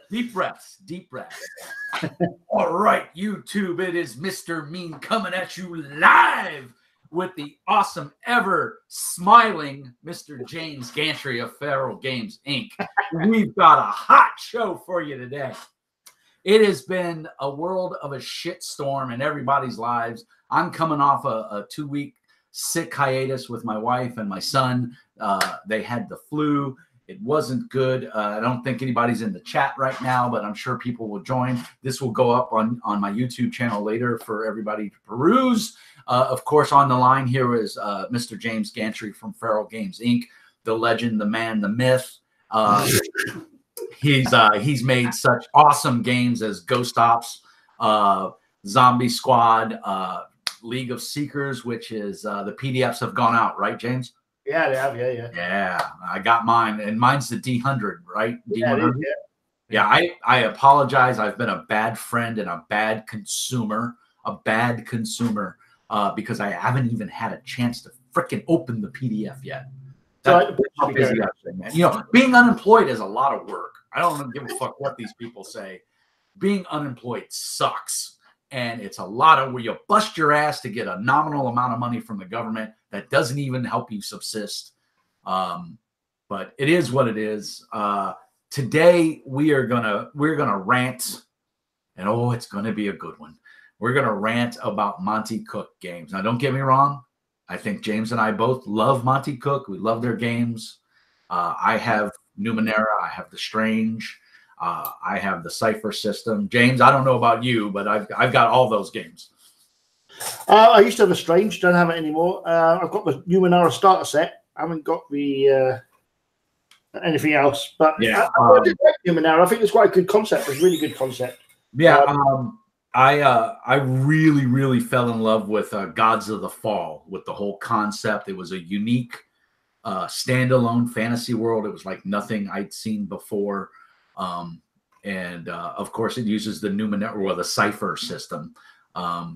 Deep breaths, deep breaths. All right, YouTube, it is Mr. Mean coming at you live with the awesome, ever smiling Mr. James Gantry of Feral Games, Inc. We've got a hot show for you today. It has been a world of a shitstorm in everybody's lives. I'm coming off a 2-week sick hiatus with my wife and my son. They had the flu. It wasn't good. I don't think anybody's in the chat right now, but I'm sure people will join. This will go up on my YouTube channel later for everybody to peruse. Of course, on the line here is Mr. James Gantry from Feral Games, Inc., the legend, the man, the myth. He's made such awesome games as Ghost Ops, Zombie Squad, League of Seekers, which is the PDFs have gone out, right, James? Yeah, they have. Yeah, I got mine, and mine's the D100, right? D100. Yeah, I apologize. I've been a bad friend and a bad consumer, because I haven't even had a chance to freaking open the PDF yet. That's how busy I've been, man. You know, being unemployed is a lot of work. I don't give a fuck what these people say. Being unemployed sucks. And it's a lot of where you bust your ass to get a nominal amount of money from the government that doesn't even help you subsist. But it is what it is. Today we're gonna rant, and it's gonna be a good one. We're gonna rant about Monte Cook Games. Now, don't get me wrong. I think James and I both love Monte Cook. We love their games. I have Numenera. I have The Strange. I have the Cypher system. James, I don't know about you, but I've got all those games. I used to have a Strange, don't have it anymore. I've got the Numenera starter set. I haven't got the anything else. But yeah, I did like Numenera. I think it's quite a good concept. It's a really good concept. Yeah, I really, really fell in love with Gods of the Fall, with the whole concept. It was a unique standalone fantasy world. It was like nothing I'd seen before. Of course, it uses the Numenera or the Cypher system,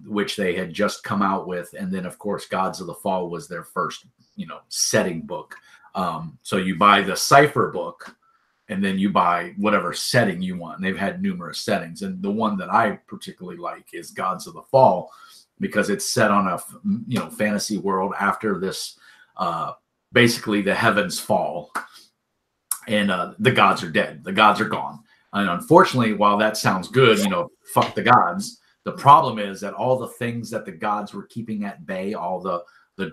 which they had just come out with. And then, of course, Gods of the Fall was their first, setting book. So you buy the Cypher book, and then you buy whatever setting you want. And they've had numerous settings. And the one that I particularly like is Gods of the Fall, because it's set on a, fantasy world after this, basically the heavens fall. And the gods are dead. The gods are gone. And unfortunately, while that sounds good, fuck the gods, the problem is that all the things that the gods were keeping at bay, all the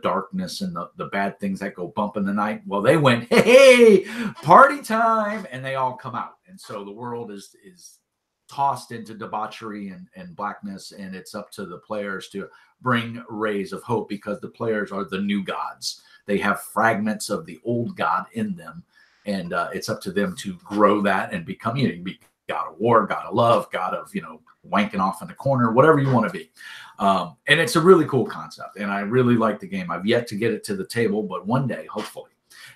darkness and the bad things that go bump in the night, well, they went, hey, party time, and they all come out. And so the world is tossed into debauchery and blackness, and it's up to the players to bring rays of hope, because the players are the new gods. They have fragments of the old god in them. And it's up to them to grow that and become, you can be God of war, God of love, God of, wanking off in the corner, whatever you want to be. And it's a really cool concept. And I really like the game. I've yet to get it to the table, but one day, hopefully.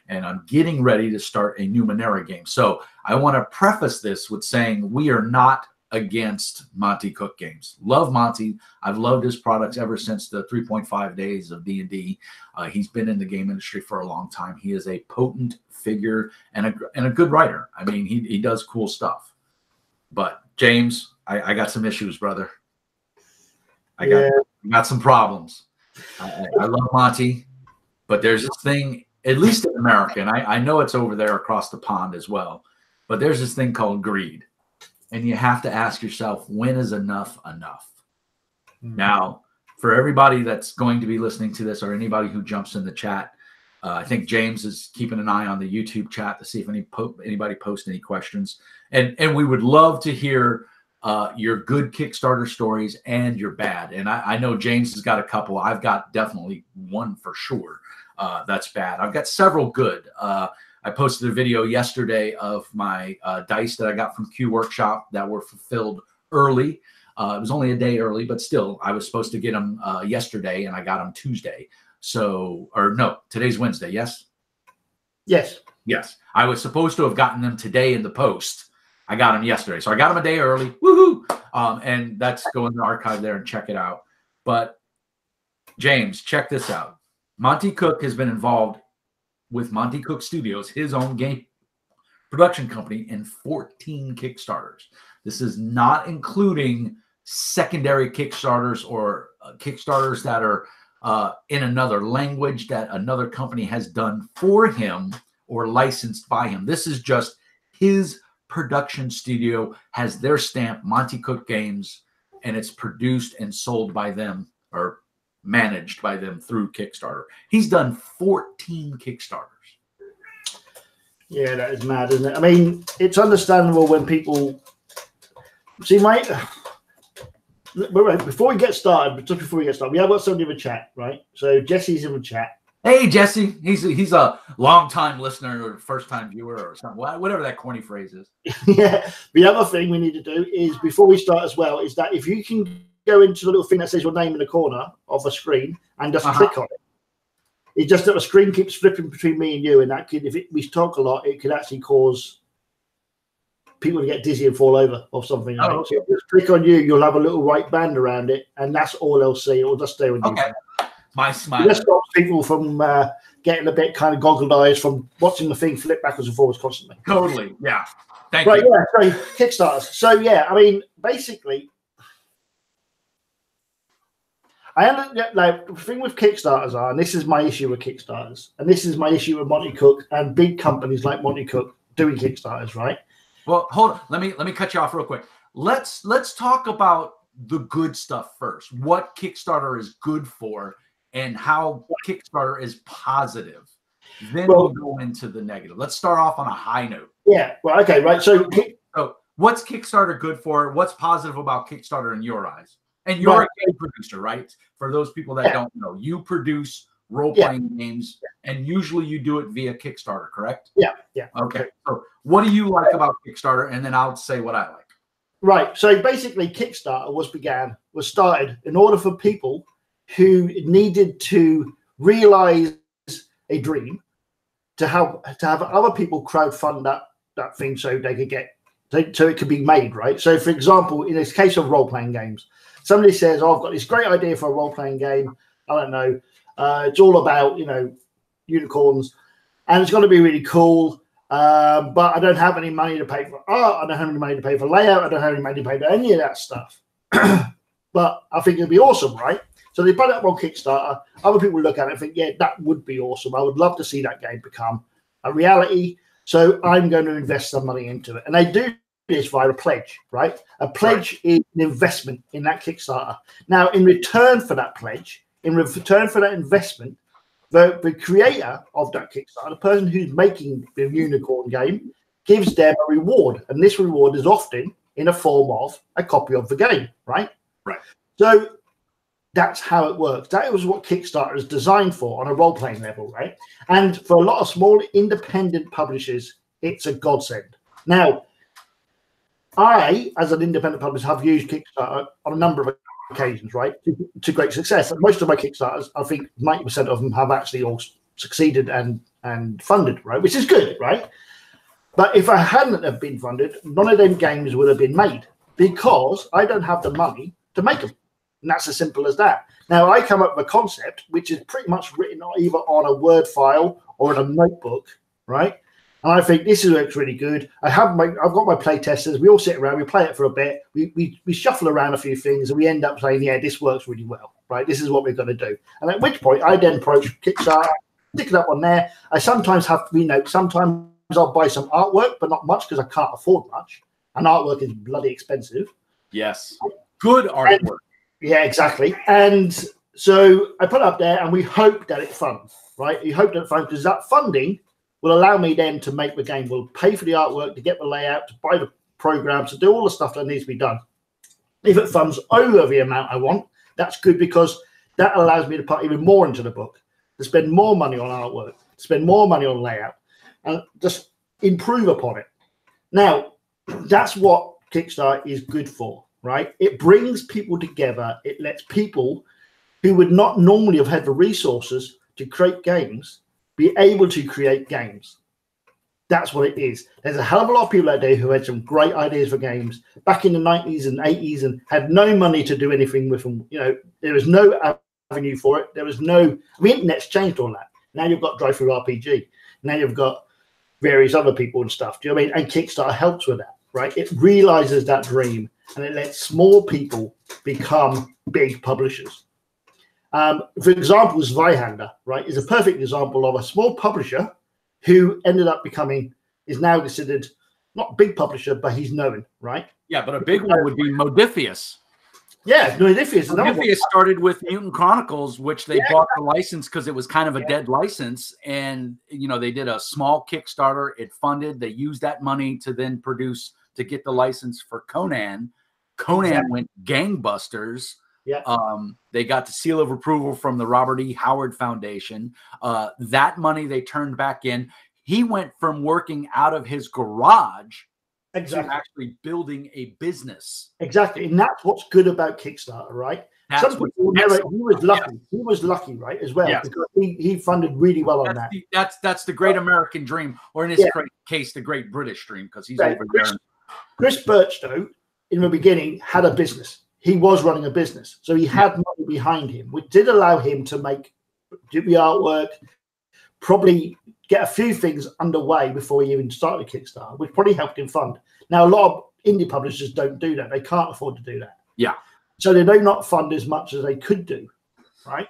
And I'm getting ready to start a Numenera game. So I want to preface this with saying we are not against Monte Cook Games. Love Monte. I've loved his products ever since the 3.5 days of D&D. He's been in the game industry for a long time. He is a potent figure and a good writer. I mean, he does cool stuff. But James, I got some issues, brother. I got some problems. I love Monte, but there's this thing, at least in America, and I know it's over there across the pond as well, but there's this thing called greed. And you have to ask yourself, when is enough enough? Mm-hmm. Now, for everybody that's going to be listening to this, or anybody who jumps in the chat, I think James is keeping an eye on the YouTube chat to see if anybody posts any questions. And we would love to hear your good Kickstarter stories and your bad. And I know James has got a couple. I've got definitely one for sure that's bad. I've got several good. I posted a video yesterday of my dice that I got from Q Workshop that were fulfilled early. It was only a day early, but still, I was supposed to get them yesterday, and I got them Tuesday. So, or no, today's Wednesday, yes? Yes. Yes. I was supposed to have gotten them today in the post. I got them yesterday. So I got them a day early. Woohoo! And that's go in the archive there and check it out. But James, check this out. Monte Cook has been involved with Monte Cook Studios, his own game, production company and 14 Kickstarters. This is not including secondary Kickstarters or Kickstarters that are in another language that another company has done for him or licensed by him. This is just his production studio has their stamp, Monte Cook Games, and it's produced and sold by them or managed by them through Kickstarter. He's done 14 Kickstarters. Yeah, that is mad, isn't it? I mean, it's understandable when people see, mate. Before we get started, we have got somebody in the chat, right? So Jesse's in the chat. Hey, Jesse, he's a long-time listener or first-time viewer or something, whatever that corny phrase is. Yeah. The other thing we need to do is, before we start as well, is that if you can go into the little thing that says your name in the corner of the screen and just click on it, it's just that the screen keeps flipping between me and you, and that could, we talk a lot, it could actually cause people to get dizzy and fall over or something. Oh, okay. So if you just click on you, you'll have a little white band around it, and that's all they'll see. It'll just stay on you. Okay. My smile. It just stops people from getting a bit kind of goggled eyes from watching the thing flip backwards and forwards constantly. Totally. Yeah. Thank you. Yeah. So Kickstarters. So yeah, I mean, basically, like the thing with Kickstarters and this is my issue with Kickstarters, and this is my issue with Monte Cook and big companies like Monte Cook doing Kickstarters, right? Well, hold on. Let me cut you off real quick. Let's talk about the good stuff first. What Kickstarter is good for and how Kickstarter is positive. Then we'll go into the negative. Let's start off on a high note. Yeah. Well, okay, right. So what's Kickstarter good for? What's positive about Kickstarter in your eyes? And you're a game producer, right? For those people that don't know, you produce role-playing games, and usually you do it via Kickstarter, correct? Yeah. Yeah. Okay. So what do you like about Kickstarter? And then I'll say what I like. Right. So basically, Kickstarter was started in order for people who needed to realize a dream to have other people crowdfund that thing so they could so it could be made, right? So, for example, in this case of role-playing games, somebody says, "Oh, I've got this great idea for a role-playing game. I don't know. It's all about, unicorns, and it's going to be really cool. But I don't have any money to pay for art. I don't have any money to pay for layout. I don't have any money to pay for any of that stuff. But I think it'd be awesome, right? So they put it up on Kickstarter. Other people look at it and think, yeah, that would be awesome. I would love to see that game become a reality. So I'm going to invest some money into it. And they do this via a pledge, right? A pledge is an investment in that Kickstarter. Now, in return for that pledge, in return for that investment, the creator of that Kickstarter, the person who's making the unicorn game, gives them a reward. And this reward is often in a form of a copy of the game, right? Right. So that's how it works. That was what Kickstarter is designed for on a role-playing level, right? And for a lot of small independent publishers, it's a godsend. Now, I, as an independent publisher, have used Kickstarter on a number of occasions, right, to great success. And most of my Kickstarters, I think 90% of them have actually all succeeded and funded, right, which is good, right? But if I hadn't have been funded, none of them games would have been made because I don't have the money to make them. And that's as simple as that. Now, I come up with a concept, which is pretty much written either on a Word file or in a notebook, right? And I think this looks really good. I've got my play testers. We all sit around, we play it for a bit. We shuffle around a few things, and we end up saying, yeah, this works really well, right? This is what we're going to do. And at which point, I then approach Kickstarter, stick it up on there. I sometimes have, sometimes I'll buy some artwork, but not much because I can't afford much. And artwork is bloody expensive. Yes. Good artwork. Yeah, exactly. And so I put it up there and we hope that it funds, right? You hope that it funds because that funding will allow me then to make the game. We'll pay for the artwork, to get the layout, to buy the programs, to do all the stuff that needs to be done. If it funds over the amount I want, that's good because that allows me to put even more into the book, to spend more money on artwork, to spend more money on layout, and just improve upon it. Now, that's what Kickstarter is good for, right? It brings people together. It lets people who would not normally have had the resources to create games be able to create games. That's what it is. There's a hell of a lot of people out there who had some great ideas for games back in the 90s and 80s and had no money to do anything with them. There was no avenue for it. There was no, the internet's changed all that. Now you've got drive-through RPG. Now you've got, various other people and stuff. Do you know what I mean? And Kickstarter helps with that, right? It realizes that dream and it lets small people become big publishers. For example, Zweihander, right, is a perfect example of a small publisher who ended up is now considered not a big publisher, but he's known, right? Yeah, but a big one would be Modifius. Yeah, Modifius started with Mutant Chronicles, which they bought the license because it was kind of a dead license. And, you know, they did a small Kickstarter. It funded. They used that money to then to get the license for Conan. Conan went gangbusters. Yeah. They got the seal of approval from the Robert E. Howard Foundation. That money they turned back in. He went from working out of his garage to actually building a business. Exactly. And that's what's good about Kickstarter, right? Some people he was lucky. Yeah. He was lucky, right, as well, because he funded really well on that. That's the great American dream, or in this case, the great British dream, because he's over there. Chris Birchstow, in the beginning, had a business. He was running a business. So he had money behind him, which did allow him to do the artwork, probably get a few things underway before he even started Kickstarter, which probably helped him fund. Now, a lot of indie publishers don't do that. They can't afford to do that. Yeah. So they do not fund as much as they could do, right?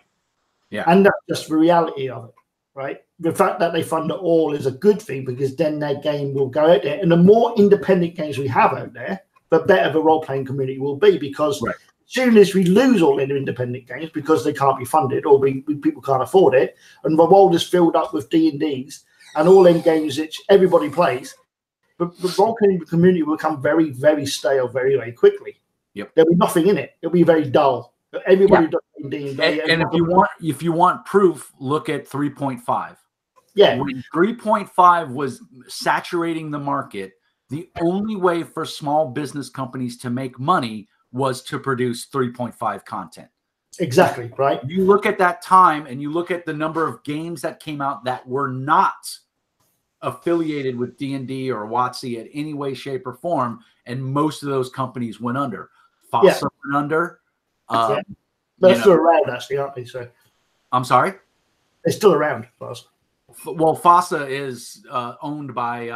Yeah. And that's just the reality of it, right? The fact that they fund it all is a good thing, because then their game will go out there. And the more independent games we have out there, the better the role-playing community will be, because as soon as we lose all the independent games because they can't be funded, or people can't afford it, and the world is filled up with D&Ds and all them games which everybody plays, the role-playing community will become very, very stale very, very quickly. Yep. There'll be nothing in it. It'll be very dull. Everybody does D&D. And if you want proof, look at 3.5. Yeah. When 3.5 was saturating the market, the only way for small business companies to make money was to produce 3.5 content. Exactly, right? You look at that time and you look at the number of games that came out that were not affiliated with D&D or WotC in any way, shape, or form, and most of those companies went under. Fossa went under. But they're still around, actually, aren't they? So, I'm sorry? They're still around, Fossa. Well, Fossa is owned by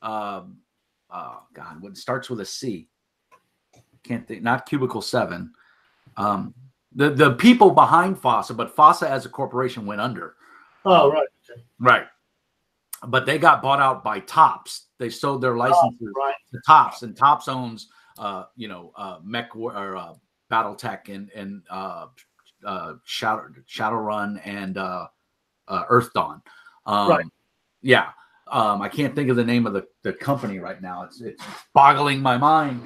God, what starts with a C? Can't think. Not Cubicle 7. The people behind Fossa, but Fossa as a corporation went under. Oh, right. Okay. Right. But they got bought out by Topps. They sold their licenses to Topps, and Topps owns, Mech or BattleTech and Shadowrun and Earth Dawn. Yeah. I can't think of the name of the company right now. It's boggling my mind.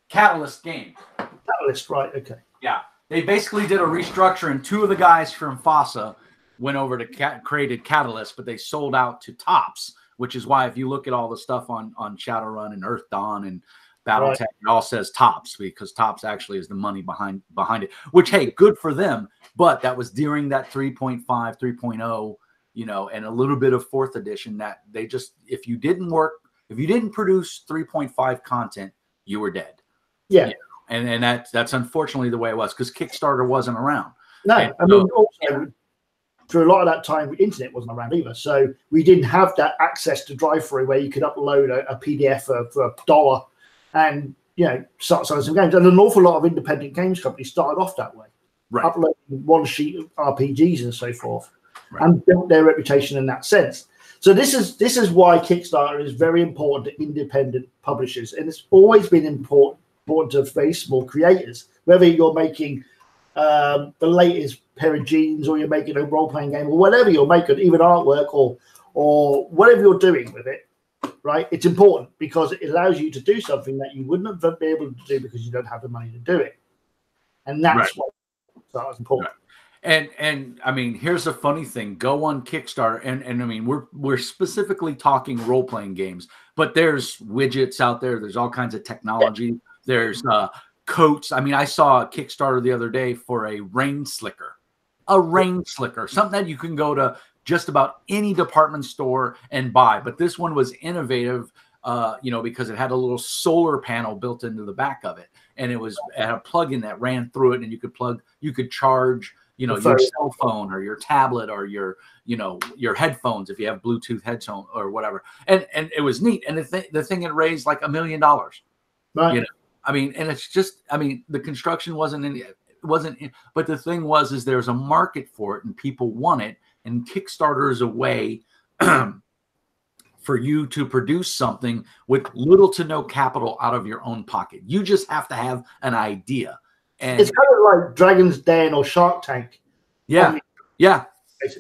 Catalyst Games. Catalyst, right? Okay. Yeah, they basically did a restructure, and two of the guys from Fossa went over to created Catalyst, but they sold out to Topps, which is why if you look at all the stuff on Shadowrun and Earth Dawn and BattleTech, it all says Topps, because Topps actually is the money behind it. Which, hey, good for them, but that was during that 3.5, 3.0, and a little bit of 4th edition that they just, if you didn't produce 3.5 content, you were dead. Yeah. And that's unfortunately the way it was, because Kickstarter wasn't around. No, also for a lot of that time, the internet wasn't around either. So we didn't have that access to drive-through where you could upload a PDF for $1 and, start selling some games. And an awful lot of independent games companies started off that way, uploading one sheet of RPGs and so forth, and built their reputation in that sense. So this is why Kickstarter is very important to independent publishers, and it's always been important to very small creators, whether you're making the latest pair of jeans, or you're making a role-playing game, or whatever you're making, even artwork or whatever you're doing with it, right? It's important because it allows you to do something that you wouldn't have been able to do because you don't have the money to do it. And that's why Kickstarter is important. And I mean, here's a funny thing. Go on Kickstarter, and I mean, we're specifically talking role-playing games, but there's widgets out there. There's all kinds of technology. There's coats. I mean, I saw a Kickstarter the other day for a rain slicker. Something that you can go to just about any department store and buy. But this one was innovative, because it had a little solar panel built into the back of it, and it had a plug-in that ran through it, and you could charge you know, your cell phone or your tablet or your, you know, your headphones, if you have Bluetooth headphones or whatever. And it was neat. And the thing had raised like $1 million, right? You know, I mean, and it's just, I mean, the construction but the thing is there's a market for it and people want it. And Kickstarter is a way for you to produce something with little to no capital out of your own pocket. You just have to have an idea. And it's kind of like Dragon's Den or Shark Tank. Yeah,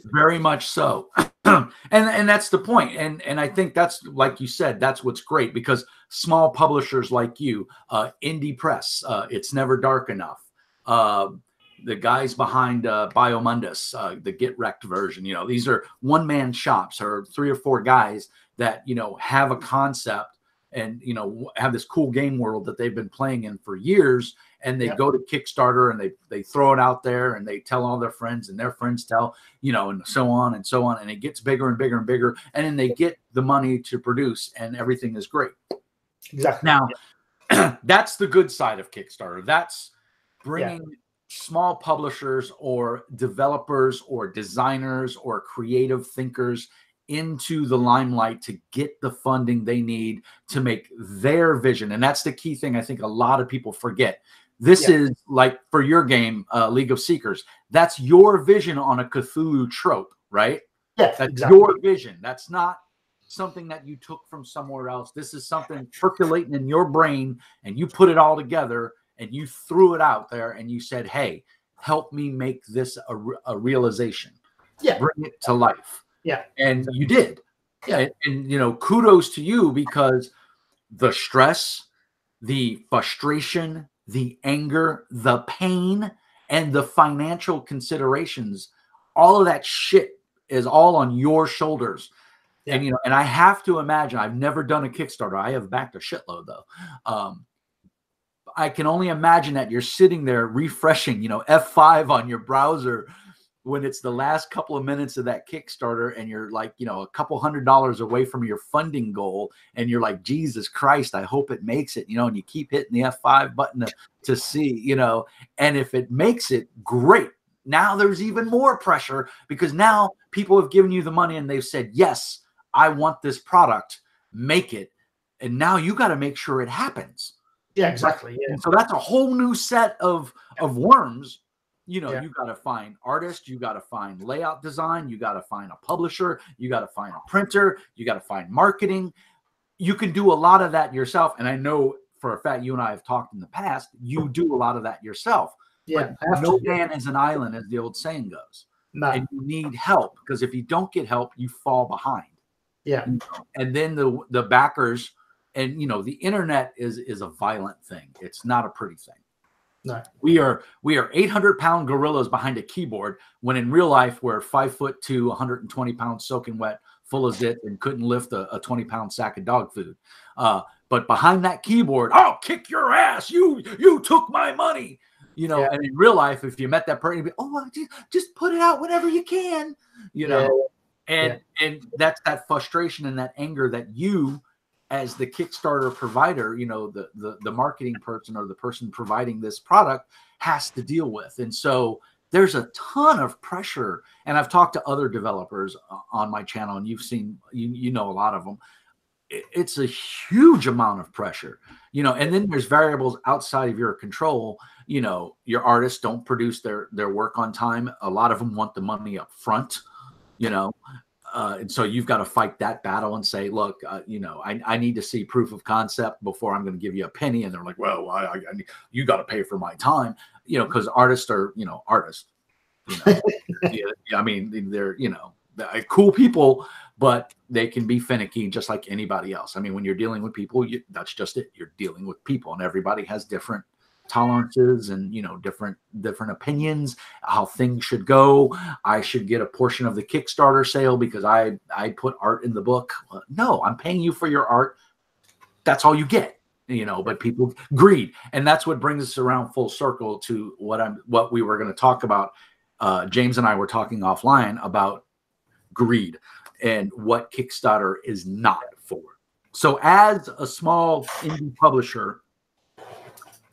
very much so. and that's the point. And I think that's, like you said, that's what's great, because small publishers like you, Indie Press, It's Never Dark Enough, the guys behind Biomundus, the Get Wrecked version, you know, these are one-man shops or 3 or 4 guys that, you know, have a concept and, you know, have this cool game world that they've been playing in for years. And they go to Kickstarter and they throw it out there and they tell all their friends and their friends tell, you know, and so on and so on. And it gets bigger and bigger and bigger. And then they get the money to produce and everything is great. Exactly. Now, that's the good side of Kickstarter. That's bringing small publishers or developers or designers or creative thinkers into the limelight to get the funding they need to make their vision. And that's the key thing I think a lot of people forget. This is like for your game, League of Seekers. That's your vision on a Cthulhu trope, right? Yeah, that's exactly. your vision. That's not something that you took from somewhere else. This is something percolating in your brain, and you put it all together and you threw it out there and you said, hey, help me make this a realization. Yeah. Bring it to life. Yeah. And you did. Yeah. And, you know, kudos to you, because the stress, the frustration, the anger, the pain, and the financial considerations, all of that shit is all on your shoulders. Yeah. And, you know, and I have to imagine, I've never done a Kickstarter. I have backed a shitload though. I can only imagine that you're sitting there refreshing, you know, F5 on your browser when it's the last couple of minutes of that Kickstarter and you're like, you know, a couple $100 away from your funding goal. And you're like, Jesus Christ, I hope it makes it, you know, and you keep hitting the F5 button to see, you know, and if it makes it, great. Now there's even more pressure because now people have given you the money and they've said, yes, I want this product, make it. And now you got to make sure it happens. Yeah, exactly. Yeah. And so that's a whole new set of worms. You know, you got to find artists, you got to find layout design, you got to find a publisher, you got to find a printer, you got to find marketing. You can do a lot of that yourself. And I know for a fact, you and I have talked in the past, you do a lot of that yourself. Yeah. But no man is an island, as the old saying goes. No. And you need help, because if you don't get help, you fall behind. Yeah. And then the backers, and, you know, the internet is a violent thing. It's not a pretty thing. No. We are 800-pound gorillas behind a keyboard, when in real life we're 5'2", 120 pounds soaking wet, full of zit, and couldn't lift a 20-pound sack of dog food. But behind that keyboard, I'll kick your ass. You took my money. You know, and in real life, if you met that person, you'd be, oh, just put it out whenever you can. You know, and that's that frustration and that anger that you, as the Kickstarter provider, you know, the marketing person or the person providing this product, has to deal with. And so there's a ton of pressure. And I've talked to other developers on my channel, and you've seen, you know, a lot of them. It's a huge amount of pressure, you know, and then there's variables outside of your control. You know, your artists don't produce their work on time. A lot of them want the money up front, you know. And so you've got to fight that battle and say, look, you know, I need to see proof of concept before I'm going to give you a penny. And they're like, well, you got to pay for my time, you know, because artists are, you know, artists. You know, I mean, they're, you know, cool people, but they can be finicky just like anybody else. I mean, when you're dealing with people, that's just it. You're dealing with people, and everybody has different tolerances and, you know, different opinions, how things should go. I should get a portion of the Kickstarter sale because I put art in the book. No, I'm paying you for your art. That's all you get, you know. But people greed, and that's what brings us around full circle to what we were going to talk about. James and I were talking offline about greed and what Kickstarter is not for. So as a small indie publisher,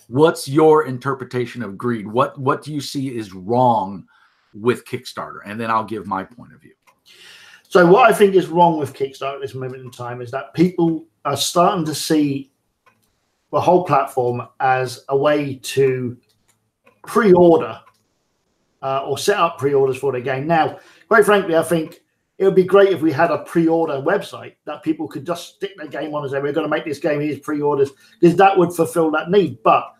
what's your interpretation of greed? What do you see is wrong with Kickstarter, and then I'll give my point of view. So what I think is wrong with Kickstarter at this moment in time is that people are starting to see the whole platform as a way to pre-order or set up pre-orders for the game. Now, quite frankly, I think it would be great if we had a pre-order website that people could just stick their game on and say, we're going to make this game, here's pre-orders, because that would fulfill that need. But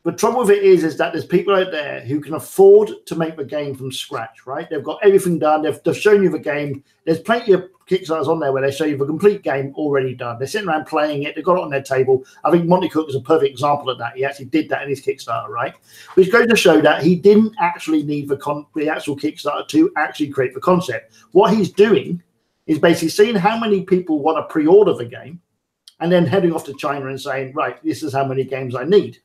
the trouble with it is that there's people out there who can afford to make the game from scratch, right? They've got everything done. They've shown you the game. There's plenty of Kickstarters on there where they show you the complete game already done. They're sitting around playing it. They've got it on their table. I think Monte Cook is a perfect example of that. He actually did that in his Kickstarter, right? Which goes to show that he didn't actually need the actual Kickstarter to actually create the concept. What he's doing is basically seeing how many people want to pre-order the game and then heading off to China and saying, right, this is how many games I need.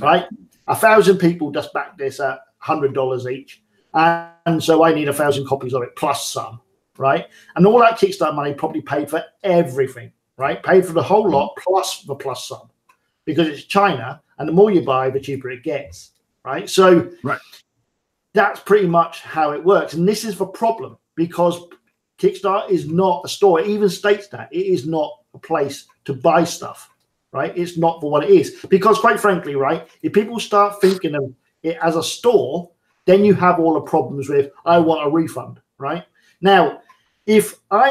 Right, 1,000 people just back this at $100 each, and so I need 1,000 copies of it plus some, right? And all that Kickstarter money probably paid for everything, right? Paid for the whole lot plus the plus some, because it's China, and the more you buy, the cheaper it gets, right? So that's pretty much how it works, and this is the problem because Kickstarter is not a store. It even states that it is not a place to buy stuff. Right, it's not for what it is, because quite frankly, right, if people start thinking of it as a store, then you have all the problems with I want a refund. Right now, if I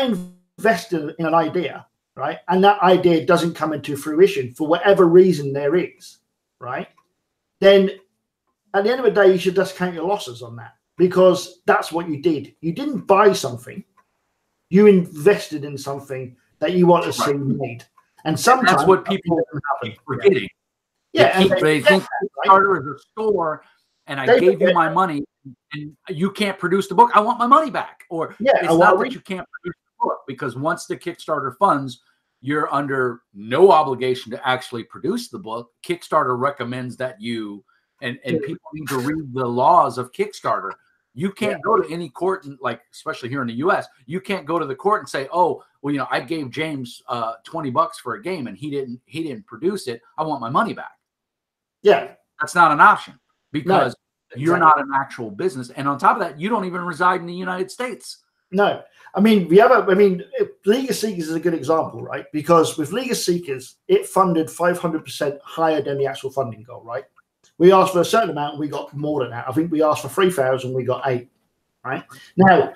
invested in an idea, right, and that idea doesn't come into fruition for whatever reason there is, right, then at the end of the day, you should just count your losses on that, because that's what you did. You didn't buy something, you invested in something that you want to see made. And sometimes that's what people keep forgetting. Yeah, they think Kickstarter is a store, and I gave you my money, and you can't produce the book. I want my money back. Or it's not that you can't produce the book, because once the Kickstarter funds, you're under no obligation to actually produce the book. Kickstarter recommends that you, and people need to read the laws of Kickstarter. You can't go to any court, and especially here in the U.S., you can't go to the court and say, "Oh, well, I gave James $20 for a game, and he didn't produce it. I want my money back." Yeah, that's not an option, because you're not an actual business, and on top of that, you don't even reside in the United States. No, League of Seekers is a good example, right? Because with League of Seekers, it funded 500% higher than the actual funding goal, right? We asked for a certain amount, and we got more than that. I think we asked for 3,000, we got 8. Right now,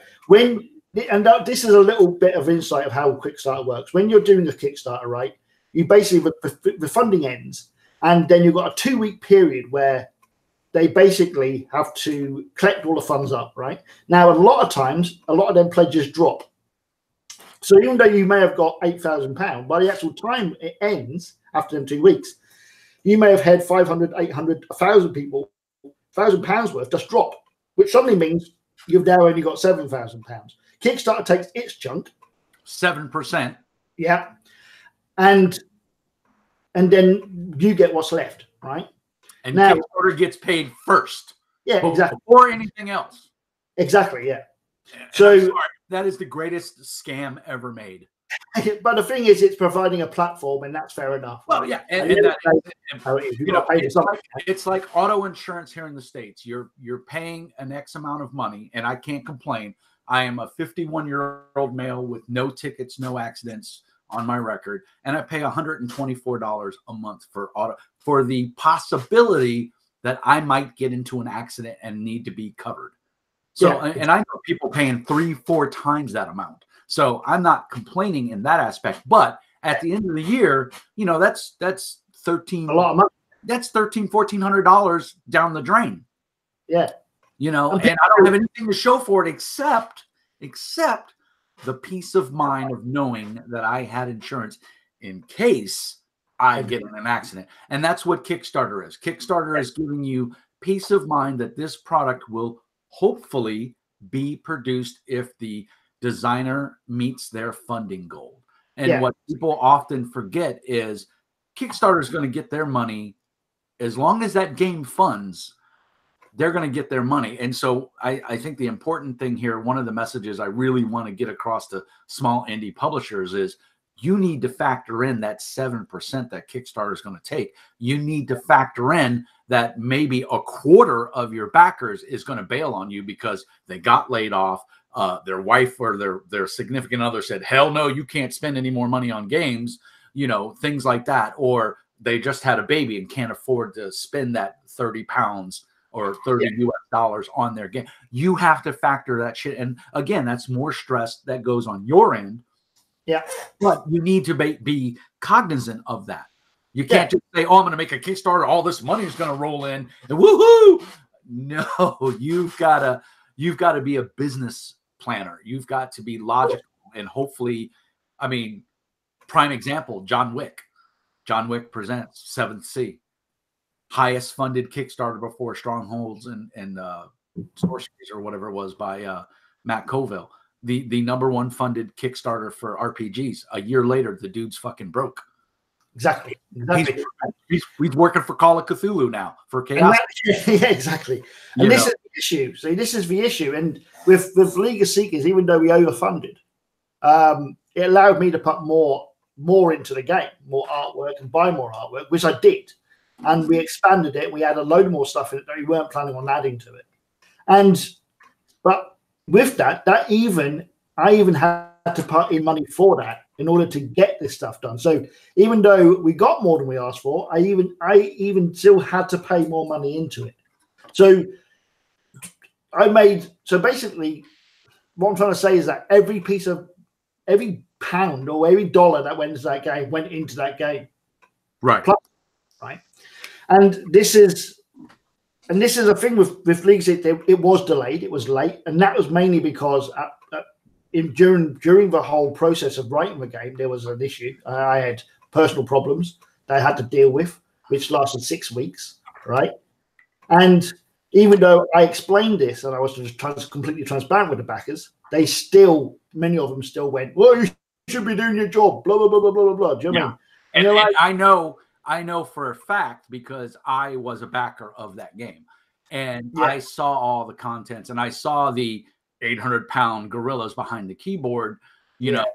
this is a little bit of insight of how Kickstarter works. When you're doing a Kickstarter, right, you basically the funding ends, and then you've got a 2-week period where they basically have to collect all the funds up. Right now, a lot of times, a lot of them pledges drop. So even though you may have got £8,000, by the actual time it ends after them 2 weeks, you may have had 500, 800, 1,000 people, £1,000 worth just drop, which suddenly means you've now only got £7,000. Kickstarter takes its chunk, 7%. Yeah, and then you get what's left, right? And now Kickstarter gets paid first. Yeah, exactly. Before anything else. Exactly. Yeah. So that is the greatest scam ever made. But the thing is, it's providing a platform, and that's fair enough. Well, yeah, it's like auto insurance here in the States. You're paying an X amount of money, and I can't complain. I am a 51-year-old male with no tickets, no accidents on my record, and I pay $124 a month for the possibility that I might get into an accident and need to be covered. So, and I know people paying 3-4 times that amount. So I'm not complaining in that aspect, but at the end of the year, that's a lot of money. That's $1,400 down the drain. Yeah. And I don't have anything to show for it except the peace of mind of knowing that I had insurance in case I get in an accident. And that's what Kickstarter is. Kickstarter is giving you peace of mind that this product will hopefully be produced if the designer meets their funding goal. And what people often forget is Kickstarter is going to get their money as long as that game funds. They're going to get their money. And so I think the important thing here, one of the messages I really want to get across to small indie publishers is you need to factor in that 7% that Kickstarter is going to take. You need to factor in that maybe a quarter of your backers is going to bail on you because they got laid off. Their wife or their significant other said, hell no, you can't spend any more money on games, you know, things like that. Or they just had a baby and can't afford to spend that 30 pounds or 30 US dollars on their game. You have to factor that shit. And again, that's more stress that goes on your end. Yeah. But you need to be cognizant of that. You can't just say, oh, I'm going to make a Kickstarter. All this money is going to roll in and woohoo. No, you've got to be a business planner. You've got to be logical and hopefully, I mean, prime example, John Wick. John Wick Presents, 7th Sea. Highest funded Kickstarter before Strongholds and Sorceries or whatever it was by Matt Colville. The #1 funded Kickstarter for RPGs. A year later, the dude's fucking broke. Exactly. He's working for Call of Cthulhu now for Chaos. Yeah, exactly. And this is the issue. See, this is the issue. And with League of Seekers, even though we overfunded, it allowed me to put more into the game, more artwork and buy more artwork, which I did. And we expanded it. We had a load more stuff in it that we weren't planning on adding to it. But with that, I even had to put in money for that in order to get this stuff done. So even though we got more than we asked for, I even still had to pay more money into it. So basically what I'm trying to say is that every pound or every dollar that went into that game. Right. Right. And this is a thing with Leagues. It was delayed. It was late. And that was mainly because during the whole process of writing the game, there was an issue. I had personal problems that I had to deal with, which lasted 6 weeks, right? And even though I explained this and I was just completely transparent with the backers, many of them still went, well, you should be doing your job, blah, blah, blah, blah, blah, blah. Do you know what I mean? And I know for a fact because I was a backer of that game. And I saw all the contents and I saw the 800-pound gorillas behind the keyboard, you know,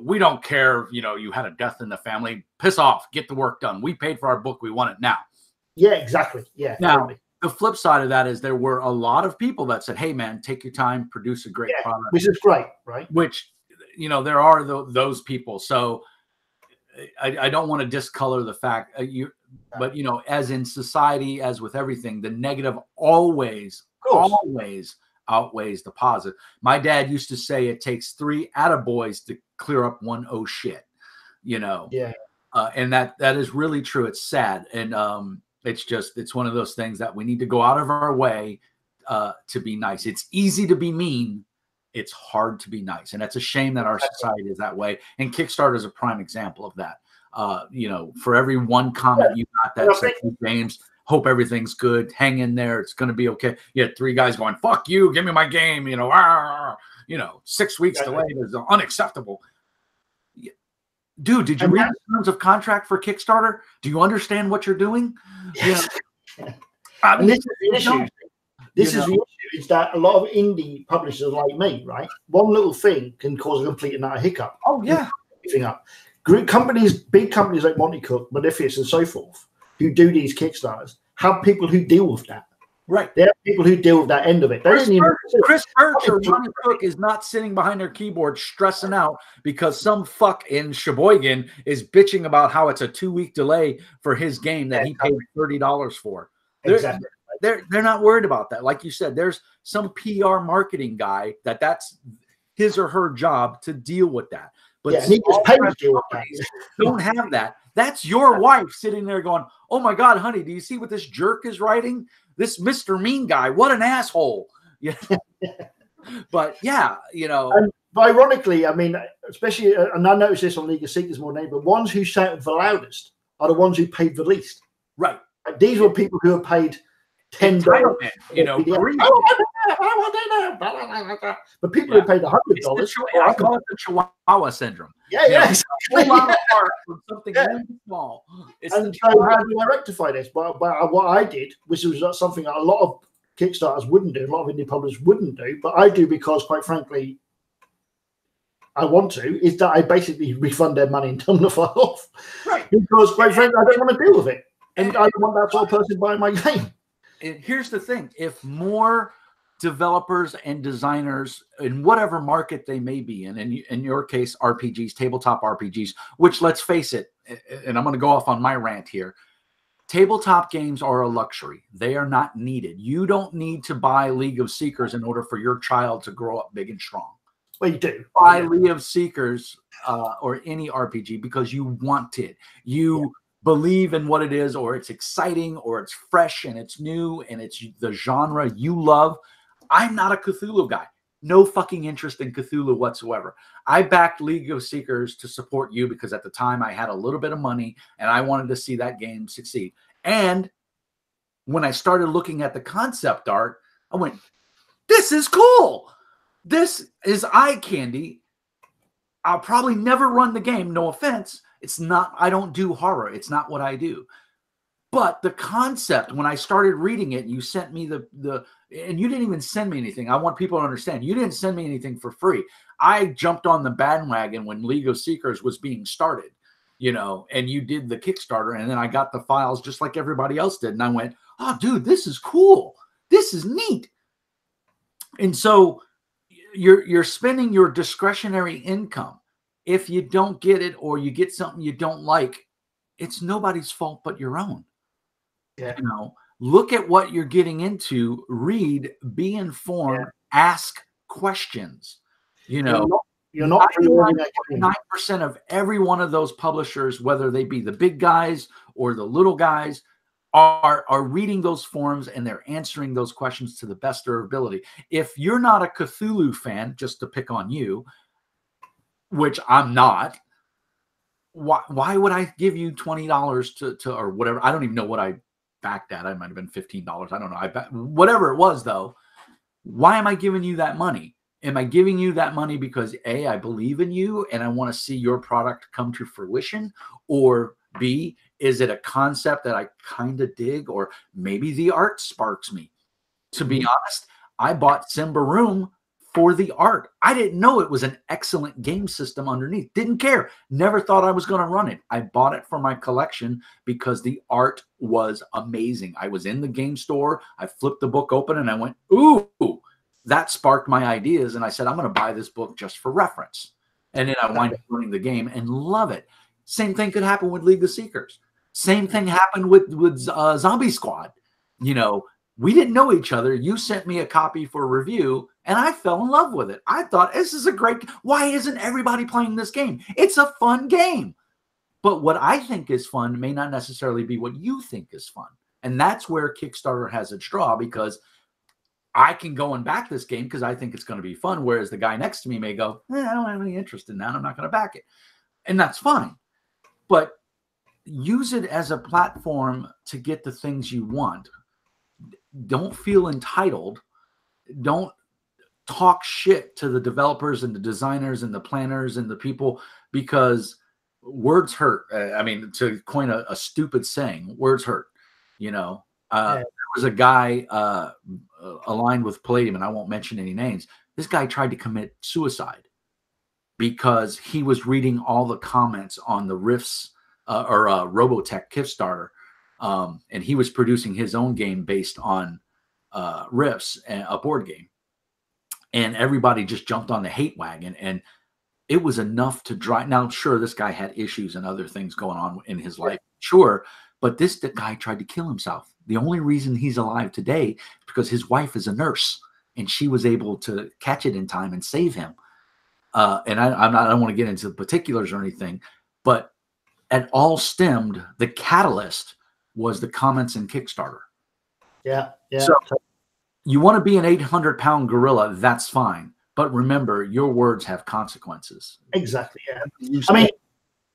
we don't care, you had a death in the family, piss off, get the work done. We paid for our book. We want it now. Yeah, exactly. Yeah. Now, totally. The flip side of that is there were a lot of people that said, hey man, take your time, produce a great product. Which is great, right? Which, there are those people. So I don't want to discolor the fact but as in society, as with everything, the negative always outweighs the positive. My dad used to say it takes 3 attaboys to clear up 1 oh shit, and that is really true. It's sad. And it's one of those things that we need to go out of our way to be nice. It's easy to be mean. It's hard to be nice. And that's a shame that our society is that way. And Kickstarter is a prime example of that. For every one comment you got that said, James, hope everything's good. Hang in there. It's going to be okay. You had 3 guys going, fuck you. Give me my game. 6 weeks delay is unacceptable. Dude, did you read the terms of contract for Kickstarter? Do you understand what you're doing? Yes. And this is the issue. This is the issue. Is that a lot of indie publishers like me, right? One little thing can cause a complete and utter hiccup. Oh, yeah. Everything up. Big companies like Monte Cook, Maleficus, and so forth, who do these Kickstarters, have people who deal with that. Right. There are people who deal with that end of it. Chris Birch or Monte Cook is not sitting behind their keyboard stressing out because some fuck in Sheboygan is bitching about how it's a 2-week delay for his game that he paid $30 for. Exactly. They're not worried about that. Like you said, there's some PR marketing guy that's his or her job to deal with that. But he just paid to deal with that. Don't have that. That's your wife sitting there going, oh my God, honey, do you see what this jerk is writing? This Mr. Mean guy, what an asshole. Yeah. But And ironically, I mean, especially, and I noticed this on League of Seekers more than any, but ones who shouted the loudest are the ones who paid the least. Right. These were people who have paid $10. But people who paid $100. I call it the Chihuahua syndrome. Yeah. From something really small. And so how do I rectify this? But what I did, which was something that a lot of Kickstarters wouldn't do, a lot of indie publishers wouldn't do, but I do because, quite frankly, I want to is that I basically refund their money and turn the fuck off. Right. Because, quite frankly, I don't want to deal with it. And I don't want that sort of person buying my game. And here's the thing. If more developers and designers in whatever market they may be in your case, RPGs, tabletop RPGs, which let's face it, and I'm going to go off on my rant here, tabletop games are a luxury. They are not needed. You don't need to buy League of Seekers in order for your child to grow up big and strong. Well, you do. Buy League of Seekers or any RPG because you want it. You believe in what it is, or it's exciting, or it's fresh and it's new and it's the genre you love. I'm not a Cthulhu guy. No fucking interest in Cthulhu whatsoever. I backed League of Seekers to support you because at the time I had a little bit of money and I wanted to see that game succeed. And when I started looking at the concept art, I went, this is cool. This is eye candy. I'll probably never run the game. No offense. It's not, I don't do horror. It's not what I do. But the concept, when I started reading it, you sent me and you didn't even send me anything. I want people to understand. You didn't send me anything for free. I jumped on the bandwagon when League of Seekers was being started, and you did the Kickstarter, and then I got the files just like everybody else did. And I went, oh, dude, this is cool. This is neat. And so you're spending your discretionary income. If you don't get it or you get something you don't like, it's nobody's fault but your own. Yeah. Look at what you're getting into, read, be informed, ask questions. You're not 99% of every one of those publishers, whether they be the big guys or the little guys, are reading those forums and they're answering those questions to the best of their ability. If you're not a Cthulhu fan, just to pick on you, which I'm not, why would I give you $20 to or whatever? I don't even know what I backed at. I might have been $15. I don't know. Whatever it was though. Why am I giving you that money? Am I giving you that money because A, I believe in you and I want to see your product come to fruition, or B, is it a concept that I kind of dig, or maybe the art sparks me? To be honest, I bought Simba Room for the art. I didn't know it was an excellent game system underneath. Didn't care. Never thought I was going to run it. I bought it for my collection because the art was amazing. I was in the game store. I flipped the book open and I went, ooh, that sparked my ideas. And I said, I'm going to buy this book just for reference. And then I wind up running the game and love it. Same thing could happen with League of Seekers. Same thing happened with Zombie Squad. We didn't know each other. You sent me a copy for review, and I fell in love with it. I thought, this is a great... Why isn't everybody playing this game? It's a fun game. But what I think is fun may not necessarily be what you think is fun. And that's where Kickstarter has its draw, because I can go and back this game because I think it's going to be fun, whereas the guy next to me may go, I don't have any interest in that. I'm not going to back it. And that's fine. But use it as a platform to get the things you want. Don't feel entitled. Don't talk shit to the developers and the designers and the planners and the people, because words hurt. I mean, to coin a stupid saying, words hurt. There was a guy aligned with Palladium, and I won't mention any names. This guy tried to commit suicide because he was reading all the comments on the Riffs or Robotech Kickstarter. And he was producing his own game based on Riffs, a board game. And everybody just jumped on the hate wagon. And it was enough to drive. Now, sure, this guy had issues and other things going on in his life. Sure. But the guy tried to kill himself. The only reason he's alive today is because his wife is a nurse and she was able to catch it in time and save him. And I don't want to get into the particulars or anything, but it all stemmed, the catalyst was the comments in Kickstarter. Yeah. So you want to be an 800-pound gorilla, that's fine. But remember, your words have consequences. Exactly. Yeah. I mean,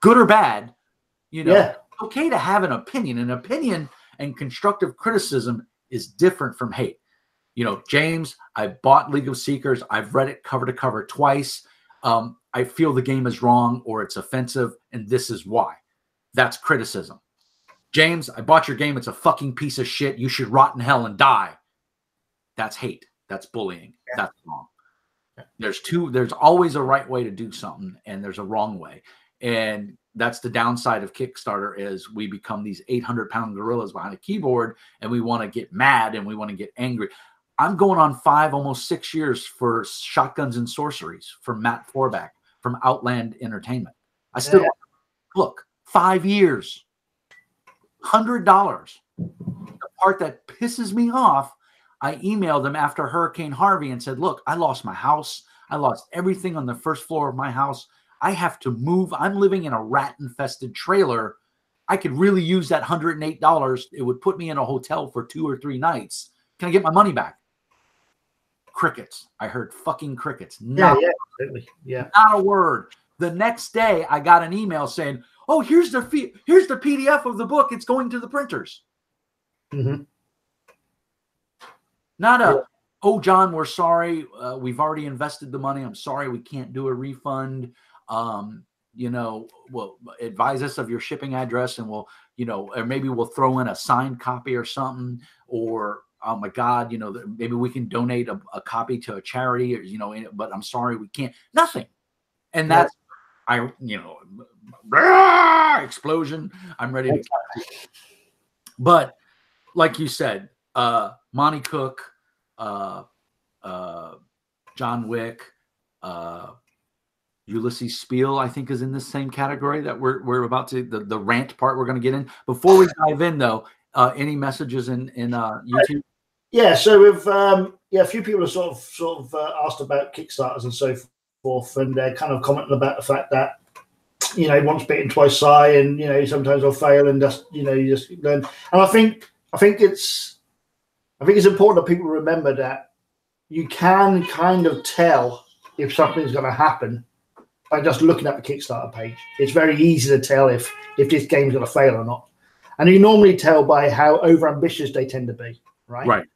good or bad, it's okay to have an opinion. An opinion and constructive criticism is different from hate. James, I bought League of Seekers. I've read it cover to cover twice. I feel the game is wrong or it's offensive, and this is why. That's criticism. James, I bought your game. It's a fucking piece of shit. You should rot in hell and die. That's hate. That's bullying. Yeah. That's wrong. There's always a right way to do something, and there's a wrong way. And that's the downside of Kickstarter, is we become these 800-pound gorillas behind a keyboard, and we want to get mad and we want to get angry. I'm going on 5, almost 6 years for Shotguns and Sorceries from Matt Forback from Outland Entertainment. I still look, 5 years, $100. The part that pisses me off, I emailed them after Hurricane Harvey and said, look, I lost my house. I lost everything on the first floor of my house. I have to move. I'm living in a rat-infested trailer. I could really use that $108. It would put me in a hotel for 2 or 3 nights. Can I get my money back? Crickets. I heard fucking crickets. Not a word. The next day, I got an email saying, oh, here's the PDF of the book. It's going to the printers. Mm-hmm. Not a, oh, John, we're sorry. We've already invested the money. I'm sorry, we can't do a refund. Well, advise us of your shipping address, and we'll, or maybe we'll throw in a signed copy or something. Or, oh my God, maybe we can donate a copy to a charity, or, but I'm sorry, we can't. Nothing. And that's, explosion. I'm ready to. But like you said, Monte Cook, John Wick, Ulysses Spiel, I think, is in the same category that we're about to, the rant part we're going to get in. Before we dive in, though, any messages in YouTube? Yeah, so we've a few people have sort of asked about Kickstarters and so forth, and they're kind of commenting about the fact that once bitten, twice shy, and sometimes they'll fail, and just you just learn. And I think it's important that people remember that you can kind of tell if something's going to happen by just looking at the Kickstarter page. It's very easy to tell if this game's going to fail or not, and you normally tell by how overambitious they tend to be, right? Right.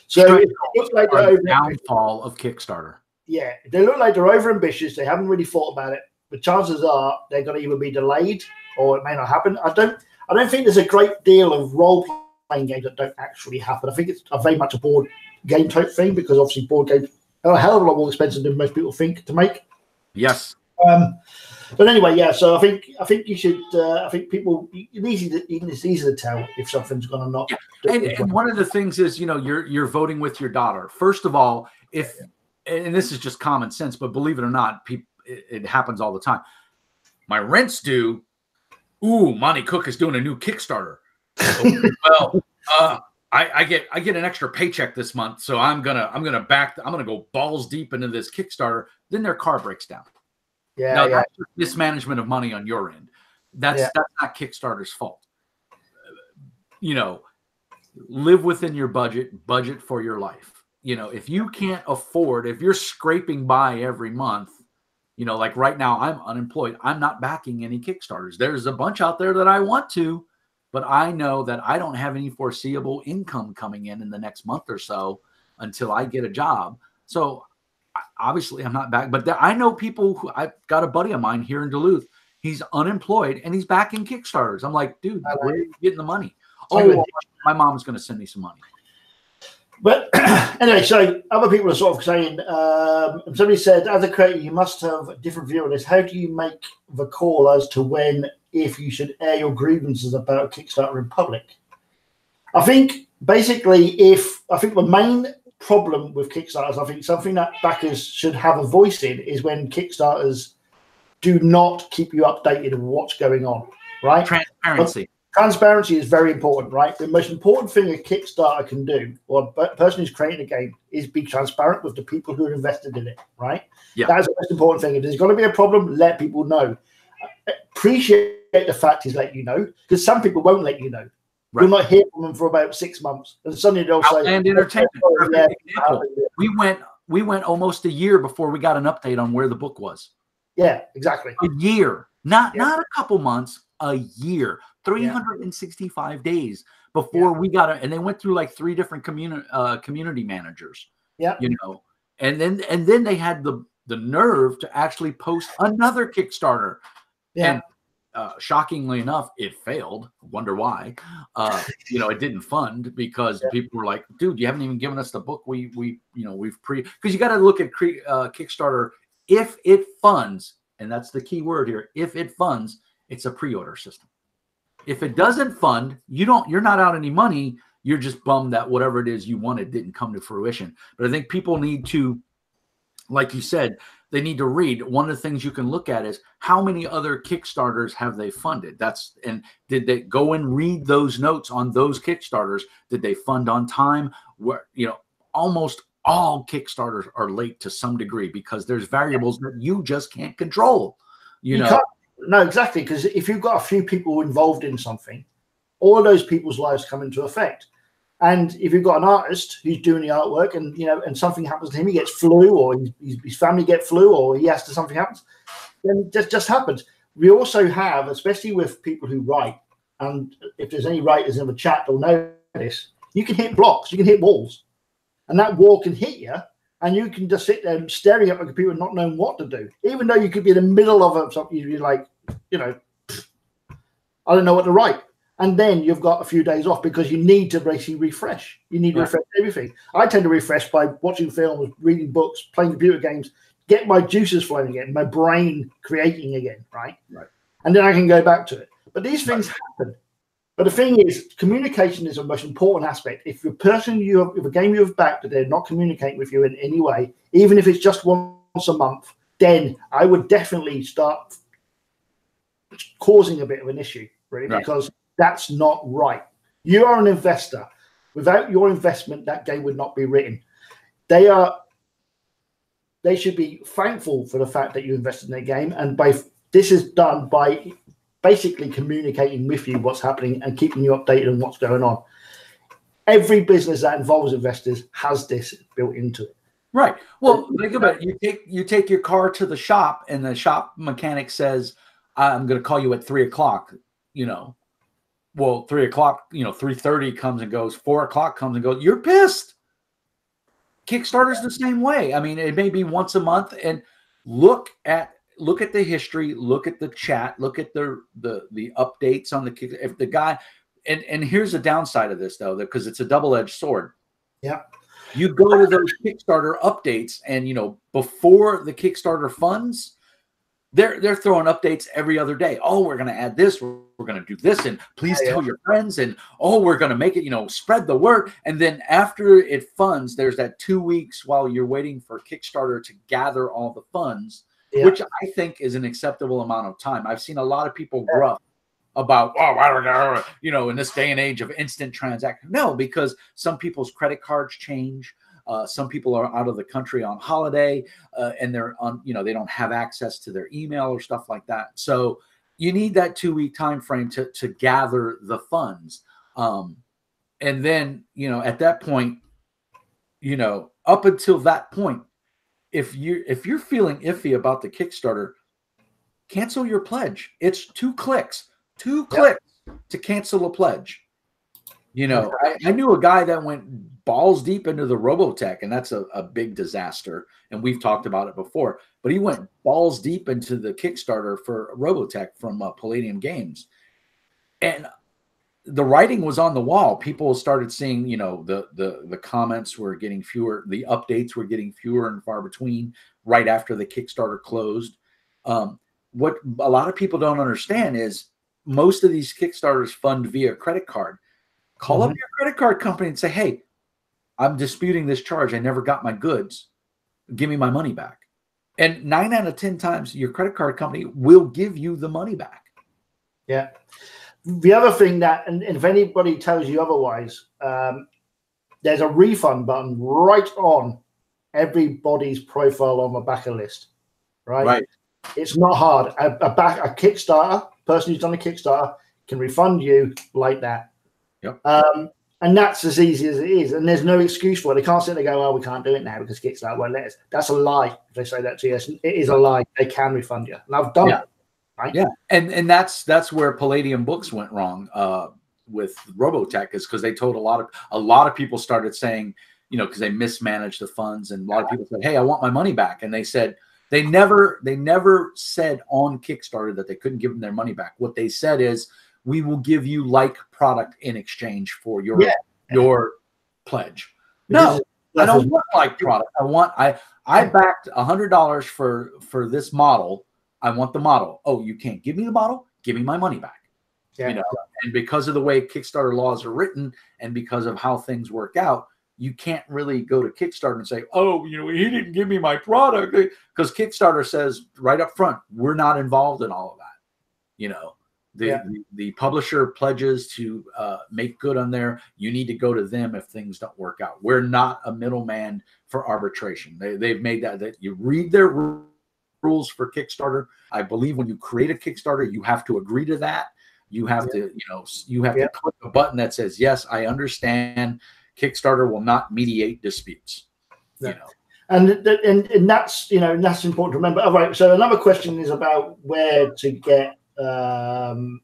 So it looks like the downfall of Kickstarter. Yeah, they look like they're overambitious. They haven't really thought about it, but chances are they're going to either be delayed or it may not happen. I don't think there's a great deal of role-playing games that don't actually happen. I think it's very much a board game type thing, because obviously board games are a hell of a lot more expensive than most people think to make. Yes. But anyway, yeah. So I think you should. I think people. It's easy to tell if something's going to not. Yeah. And one of the things is, you're voting with your daughter. First of all, and this is just common sense, but believe it or not, it happens all the time. My rent's due. Ooh, Monte Cook is doing a new Kickstarter. Well, I get an extra paycheck this month, so I'm gonna go balls deep into this Kickstarter. Then their car breaks down. Now, that's mismanagement of money on your end. That's not Kickstarter's fault. Live within your budget for your life. If you can't afford, if you're scraping by every month, like right now, I'm unemployed. I'm not backing any Kickstarters. There's a bunch out there that I want to, but I know that I don't have any foreseeable income coming in the next month or so until I get a job. So obviously I'm not back, but I know people who, I've got a buddy of mine here in Duluth. He's unemployed and he's backing Kickstarters. I'm like, dude, where are you getting the money? Oh, my mom's going to send me some money. But anyway, so other people are sort of saying, somebody said, as a creator, you must have a different view on this. How do you make the call as to if you should air your grievances about Kickstarter in public? I think basically the main problem with Kickstarters, I think something that backers should have a voice in, is when Kickstarters do not keep you updated on what's going on, right? Transparency is very important, right? The most important thing a Kickstarter can do, or a person who's creating a game, is be transparent with the people who are invested in it, right? Yeah. That's the most important thing. If there's going to be a problem, let people know. Appreciate the fact he's letting you know, because some people won't let you know. Right. You'll not hear from them for about 6 months, and suddenly they'll say, Entertainment. We went almost a year before we got an update on where the book was. Yeah, exactly. A year, not a couple months, a year, 365 days before we got it. And they went through like 3 different community managers. Yeah, and then they had the nerve to actually post another Kickstarter. Yeah. And shockingly enough, it failed. Wonder why? It didn't fund because people were like, "Dude, you haven't even given us the book. We've because you got to look at Kickstarter. If it funds, and that's the key word here. If it funds, it's a pre-order system. If it doesn't fund, you're not out any money. You're just bummed that whatever it is you wanted didn't come to fruition. But I think people need to, like you said, they need to read. One of the things you can look at is how many other Kickstarters have they funded? And did they go and read those notes on those Kickstarters? Did they fund on time? Where, almost all Kickstarters are late to some degree because there's variables that you just can't control. No, exactly. Because if you've got a few people involved in something, all of those people's lives come into effect. And if you've got an artist who's doing the artwork and something happens to him, he gets flu, or his family get flu, or something happens, then it just happens. We also have, especially with people who write, and if there's any writers in the chat that'll know this, you can hit blocks, you can hit walls, and that wall can hit you, and you can just sit there staring at the computer and not knowing what to do. Even though you could be in the middle of something, you'd be like, I don't know what to write. And then you've got a few days off because you need to basically refresh. You need to refresh everything. I tend to refresh by watching films, reading books, playing computer games, get my juices flowing again, my brain creating again, right? And then I can go back to it. But these things happen. But the thing is, communication is the most important aspect. If the person if a game you have backed that they're not communicating with you in any way, even if it's just once a month, then I would definitely start causing a bit of an issue, really, because that's not right. You are an investor. Without your investment, that game would not be written. They should be thankful for the fact that you invested in their game, and this is done by basically communicating with you what's happening and keeping you updated on what's going on. Every business that involves investors has this built into it. Right. Well, think about it. You take your car to the shop, and the shop mechanic says, "I'm going to call you at 3:00." Well, 3:00, 3:30 comes and goes, 4:00 comes and goes. You're pissed. Kickstarter's the same way. I mean, it may be once a month, and look at the history, look at the chat, look at the updates on the kick. If the guy, and here's the downside of this though, because it's a double-edged sword. Yeah. You go to those Kickstarter updates, and before the Kickstarter funds, they're throwing updates every other day. Oh, we're going to add this. We're going to do this, and please tell your friends. And we're going to make it. Spread the word. And then after it funds, there's that 2 weeks while you're waiting for Kickstarter to gather all the funds, which I think is an acceptable amount of time. I've seen a lot of people gruff about, in this day and age of instant transaction. No, because some people's credit cards change. Some people are out of the country on holiday, and they're on, they don't have access to their email or stuff like that. So you need that 2 week time frame to gather the funds. And then, at that point, up until that point, if you're feeling iffy about the Kickstarter, cancel your pledge. It's 2 clicks to cancel a pledge. I knew a guy that went balls deep into the Robotech, and that's a big disaster. And we've talked about it before, but he went balls deep into the Kickstarter for Robotech from Palladium Games. And the writing was on the wall. People started seeing, the comments were getting fewer. The updates were getting fewer and far between right after the Kickstarter closed. What a lot of people don't understand is most of these Kickstarters fund via credit card. Call up your credit card company and say, "Hey, I'm disputing this charge. I never got my goods. Give me my money back." And 9 out of 10 times, your credit card company will give you the money back. Yeah. The other thing and if anybody tells you otherwise, there's a refund button right on everybody's profile on the backer list. Right. It's not hard. A Kickstarter person who's done a Kickstarter can refund you like that. Yep. And that's as easy as it is. And there's no excuse for it. They can't sit there and go, "Oh, we can't do it now because Kickstarter won't let us." That's a lie. If they say that to you, it is a lie. They can refund you. And I've done it. Right? Yeah. And that's where Palladium Books went wrong with Robotech, is because they told a lot of people started saying, because they mismanaged the funds, and a lot of people said, "Hey, I want my money back." And they said, They never said on Kickstarter that they couldn't give them their money back. What they said is, we will give you like product in exchange for your pledge. No, I don't want like product. I backed $100 for this model. I want the model. Oh, you can't give me the model? Give me my money back. Yeah. You know, and because of the way Kickstarter laws are written and because of how things work out, you can't really go to Kickstarter and say, oh, you know, he didn't give me my product, because Kickstarter says right up front, we're not involved in all of that. You know, the publisher pledges to make good on there. You need to go to them if things don't work out. We're not a middleman for arbitration. They've made that you read their rules for Kickstarter. I believe when you create a Kickstarter, you have to agree to that. You have to, to click a button that says, yes, I understand Kickstarter will not mediate disputes. You know. And that's, that's important to remember. All right. So another question is about where to get. So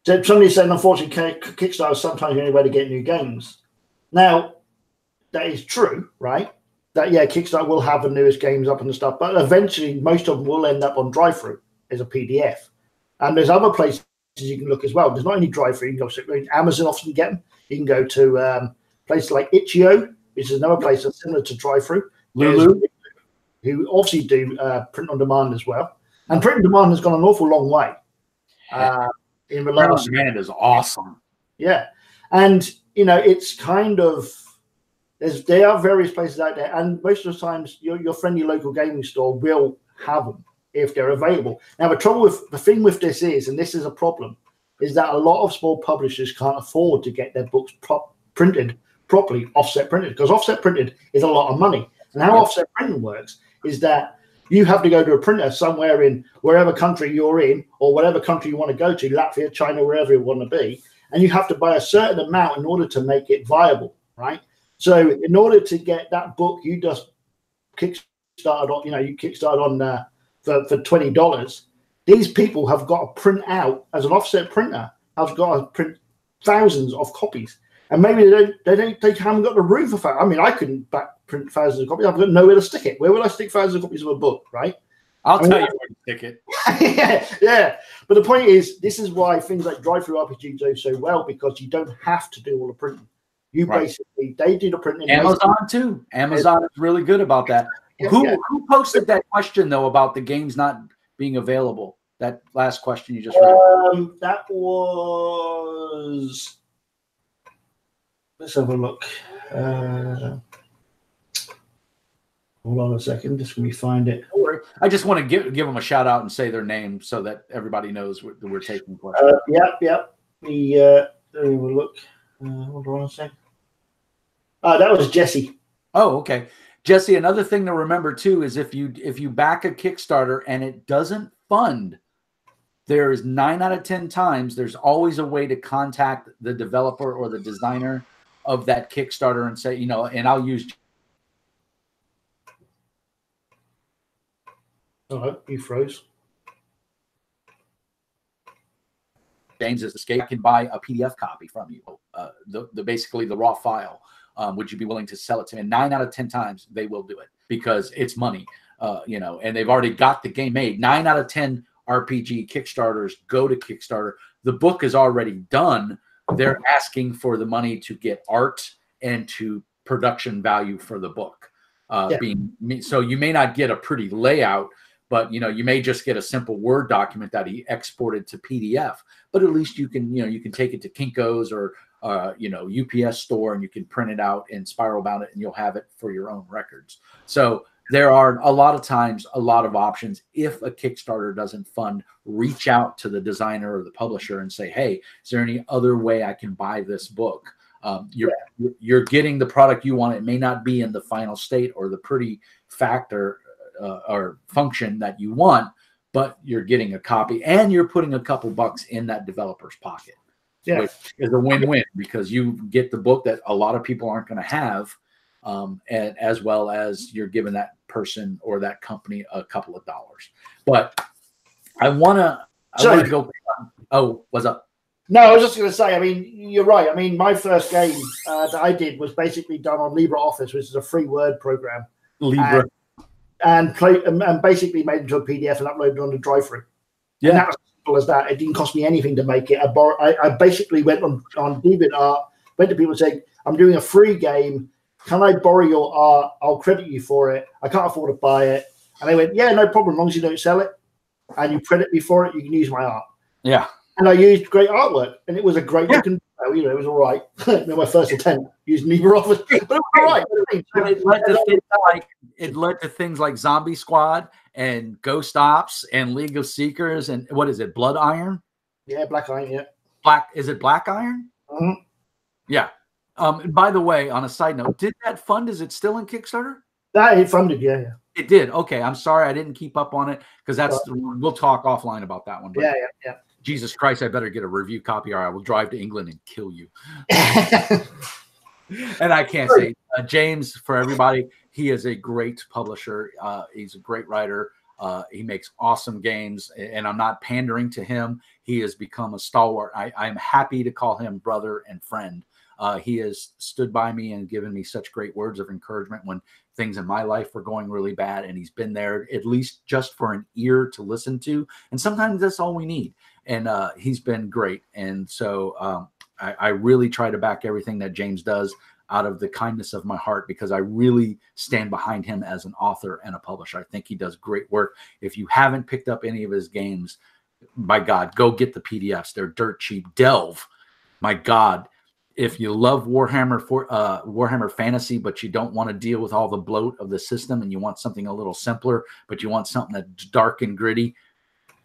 somebody said, unfortunately, Kickstarter is sometimes the only way to get new games. Now, that is true, right? That Kickstarter will have the newest games up and stuff, but eventually most of them will end up on drive-through as a PDF. And there's other places you can look as well. There's not only drive-through. You can go to Amazon, often get them. You can go to places like Itch.io, which is another place that's similar to drive-through. Lulu, who obviously do print on demand as well. And print on demand has gone an awful long way. In the last, print on demand is awesome. Yeah, and it's kind of there are various places out there, and most of the times your friendly local gaming store will have them if they're available. Now the thing with this is, and this is a problem, is that a lot of small publishers can't afford to get their books printed properly, offset printed, because offset printed is a lot of money. And how offset printing works is that you have to go to a printer somewhere in wherever country you're in, or whatever country you want to go to, Latvia, China, wherever you want to be, and you have to buy a certain amount in order to make it viable, right? So in order to get that book, you just kickstarted on, you kickstarted on for $20. These people have got to print out, as an offset printer, have got to print thousands of copies, and maybe they haven't got the room for that. I mean, I couldn't print thousands of copies. I've got nowhere to stick it. Where would I stick thousands of copies of a book, right? I'll tell you where to stick it. yeah. But the point is, this is why things like drive-through RPG do so well, because you don't have to do all the printing. You basically, they do the printing. Amazon too. Amazon is really good about that. Who posted that question though about the games not being available? That last question you just read. That was. Let's have a look. Hold on a second. Just let me find it. Don't worry. I just want to give them a shout out and say their name so that everybody knows we're taking questions. Yep. Let me look. Hold on a second. That was Jesse. Oh, okay. Jesse, another thing to remember too is if you back a Kickstarter and it doesn't fund, there is 9 out of 10 times there's always a way to contact the developer or the designer of that Kickstarter and say, and I'll use. Oh, you froze. James is escape. I can buy a PDF copy from you. Basically the raw file. Would you be willing to sell it to me? And 9 out of 10 times they will do it because it's money, and they've already got the game made. 9 out of 10 RPG Kickstarters go to Kickstarter. The book is already done. They're asking for the money to get art and to production value for the book. So you may not get a pretty layout, but you may just get a simple Word document that he exported to PDF. But at least you can take it to Kinko's or UPS store, and you can print it out and spiral bound it, and you'll have it for your own records. So there are a lot of times a lot of options. If a Kickstarter doesn't fund, reach out to the designer or the publisher and say, hey, is there any other way I can buy this book? You're getting the product you want. It may not be in the final state or the pretty factor or function that you want, but you're getting a copy and you're putting a couple bucks in that developer's pocket. Which is a win-win because you get the book that a lot of people aren't going to have, and as well as you're giving that person or that company a couple of dollars. But I want to go. Oh, what's up? No, I was just going to say, I mean, you're right. I mean, my first game that I did was basically done on LibreOffice, which is a free word program. and basically made it into a PDF and uploaded it on the drive-through. Yeah. And that was as simple as that. It didn't cost me anything to make it. I basically went on DeviantArt, went to people saying, I'm doing a free game. Can I borrow your art? I'll credit you for it. I can't afford to buy it. And they went, yeah, no problem. As long as you don't sell it and you credit me for it, you can use my art. Yeah. And I used great artwork, and it was a great looking. You know, it was all right. My first attempt using LibreOffice, but it was all right. It led to things like Zombie Squad and Ghost Ops and League of Seekers and what is it, Blood Iron? Yeah, Black Iron. Yeah, is it Black Iron? Mm-hmm. Yeah. And by the way, on a side note, did that fund? Is it still in Kickstarter? That it funded, yeah. It did. Okay, I'm sorry I didn't keep up on it because we'll talk offline about that one. But yeah. Jesus Christ, I better get a review copy or I will drive to England and kill you. And I can't say James, for everybody, he is a great publisher. He's a great writer. He makes awesome games, and I'm not pandering to him. He has become a stalwart. I'm happy to call him brother and friend. He has stood by me and given me such great words of encouragement when things in my life were going really bad, and he's been there at least just for an ear to listen to. And sometimes that's all we need. And he's been great. And so I really try to back everything that James does out of the kindness of my heart, because I really stand behind him as an author and a publisher. I think he does great work. If you haven't picked up any of his games, by God, go get the PDFs. They're dirt cheap. Delve, my God. If you love Warhammer Fantasy, but you don't want to deal with all the bloat of the system and you want something a little simpler, but you want something that's dark and gritty,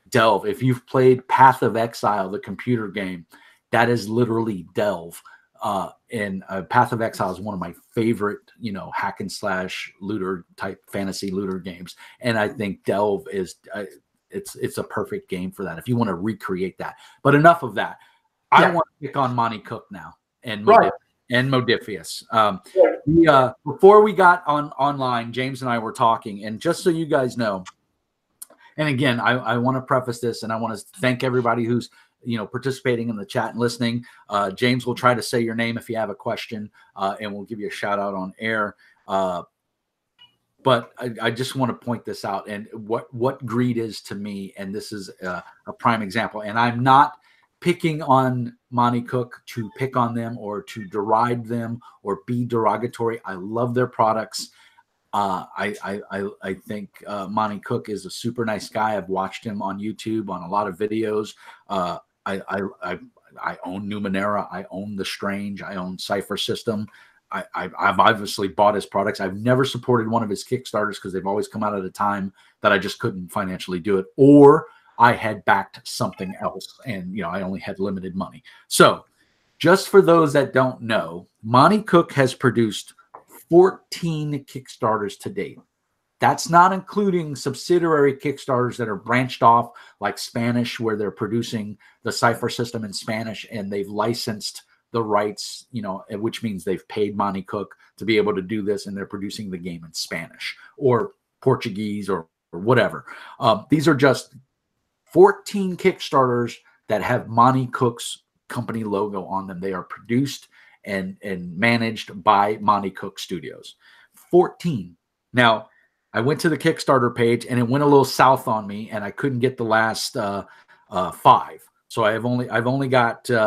Delve. If you've played Path of Exile, the computer game, that is literally Delve. And Path of Exile is one of my favorite, hack and slash looter type fantasy looter games. And I think Delve is it's a perfect game for that if you want to recreate that. But enough of that. Yeah. I want to pick on Monte Cook now and Modifius. Before we got online, James and I were talking, and just so you guys know. And again, I want to preface this, and I want to thank everybody who's participating in the chat and listening. James will try to say your name if you have a question, and we'll give you a shout out on air. But I just want to point this out, and what greed is to me, and this is a prime example. And I'm not picking on Monte Cook to pick on them or to deride them or be derogatory. I love their products. I think Monte Cook is a super nice guy. I've watched him on YouTube on a lot of videos. I own Numenera. I own The Strange. I own Cypher System. I've obviously bought his products. I've never supported one of his Kickstarters because they've always come out at a time that I just couldn't financially do it, or I had backed something else and I only had limited money. So just for those that don't know, Monte Cook has produced 14 Kickstarters to date. That's not including subsidiary Kickstarters that are branched off, like Spanish, where they're producing the Cypher System in Spanish and they've licensed the rights, which means they've paid Monte Cook to be able to do this, and they're producing the game in Spanish or Portuguese or whatever. These are just 14 Kickstarters that have Monte Cook's company logo on them. They are produced and managed by Monte Cook Studios. 14. Now, I went to the Kickstarter page and it went a little south on me, and I couldn't get the last 5. So I've only got 6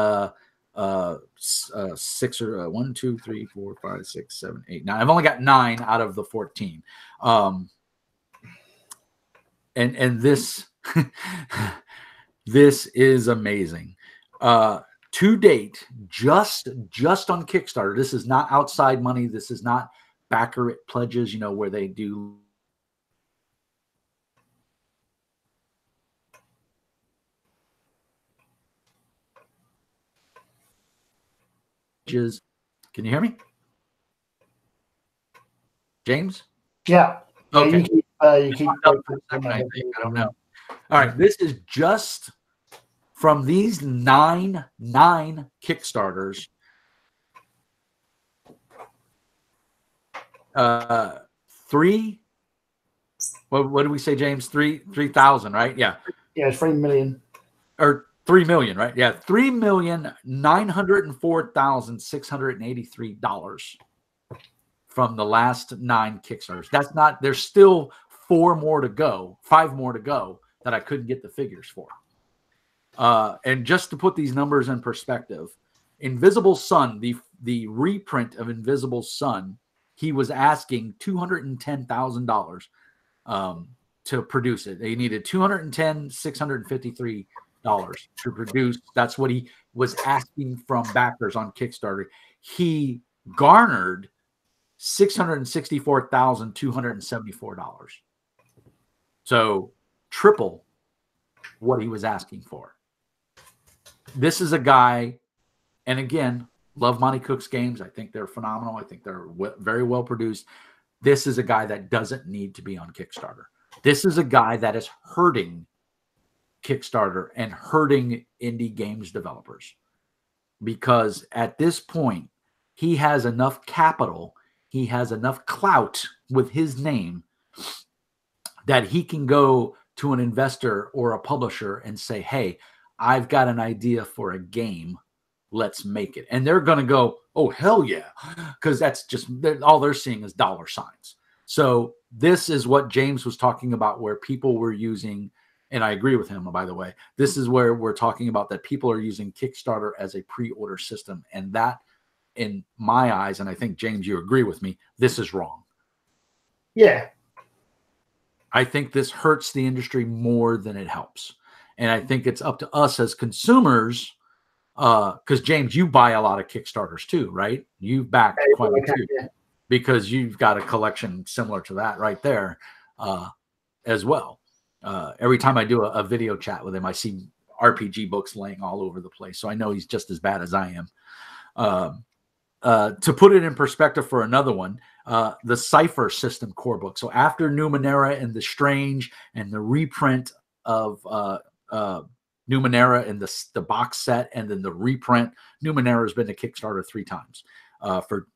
or 1, 2, 3, 4, 5, 6, 7, 8, 9. I've only got 9 out of the 14. And this this is amazing. To date, just on Kickstarter, this is not outside money. This is not backer it pledges, where they do pledges. Can you hear me, James? Yeah. Okay. You keep I don't know. All right. This is just from these nine Kickstarters. 3. What did we say, James? 3,000, right? Yeah. Yeah, 3 million. Or 3 million, right? Yeah, $3,904,683 from the last 9 Kickstarters. That's not. There's still 5 more to go that I couldn't get the figures for. And just to put these numbers in perspective, Invisible Sun, the reprint of Invisible Sun, he was asking $210,000 to produce it. They needed $210,653 to produce. That's what he was asking from backers on Kickstarter. He garnered $664,274. So triple what he was asking for. This is a guy, and again, love Monte Cook's games. I think they're phenomenal. I think they're very well produced. This is a guy that doesn't need to be on Kickstarter. This is a guy that is hurting Kickstarter and hurting indie games developers, because at this point, he has enough capital, he has enough clout with his name that he can go to an investor or a publisher and say, hey, I've got an idea for a game. Let's make it. And they're going to go, oh, hell yeah. Because that's just all they're seeing is dollar signs. So this is what James was talking about, where people were using, and I agree with him, by the way, this is where we're talking about that people are using Kickstarter as a pre-order system. And that, in my eyes, and I think, James, you agree with me, this is wrong. Yeah. I think this hurts the industry more than it helps. And I think it's up to us as consumers, because, James, you buy a lot of Kickstarters too, right? You've backed quite a few, because you've got a collection similar to that right there as well. Every time I do a video chat with him, I see RPG books laying all over the place. So I know he's just as bad as I am. To put it in perspective for another one, the Cipher System core book. So after Numenera and the Strange and the reprint of Numenera and the box set, and then the reprint, Numenera has been to Kickstarter 3 times for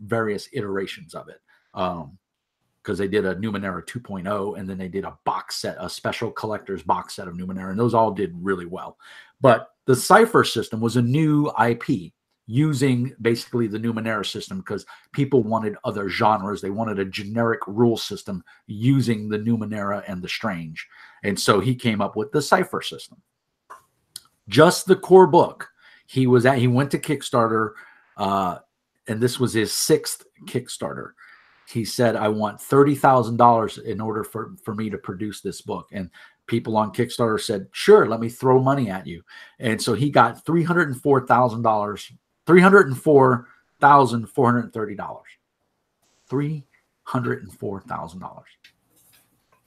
various iterations of it. Because they did a Numenera 2.0, and then they did a box set, a special collector's box set of Numenera, and those all did really well. But the Cipher System was a new IP using basically the Numenera system, because people wanted other genres. They wanted a generic rule system using the Numenera and the Strange. And so he came up with the Cipher System. Just the core book. He went to Kickstarter, and this was his 6th Kickstarter. He said, I want $30,000 in order for me to produce this book. And people on Kickstarter said, sure, let me throw money at you. And so he got $304,430. $304,000.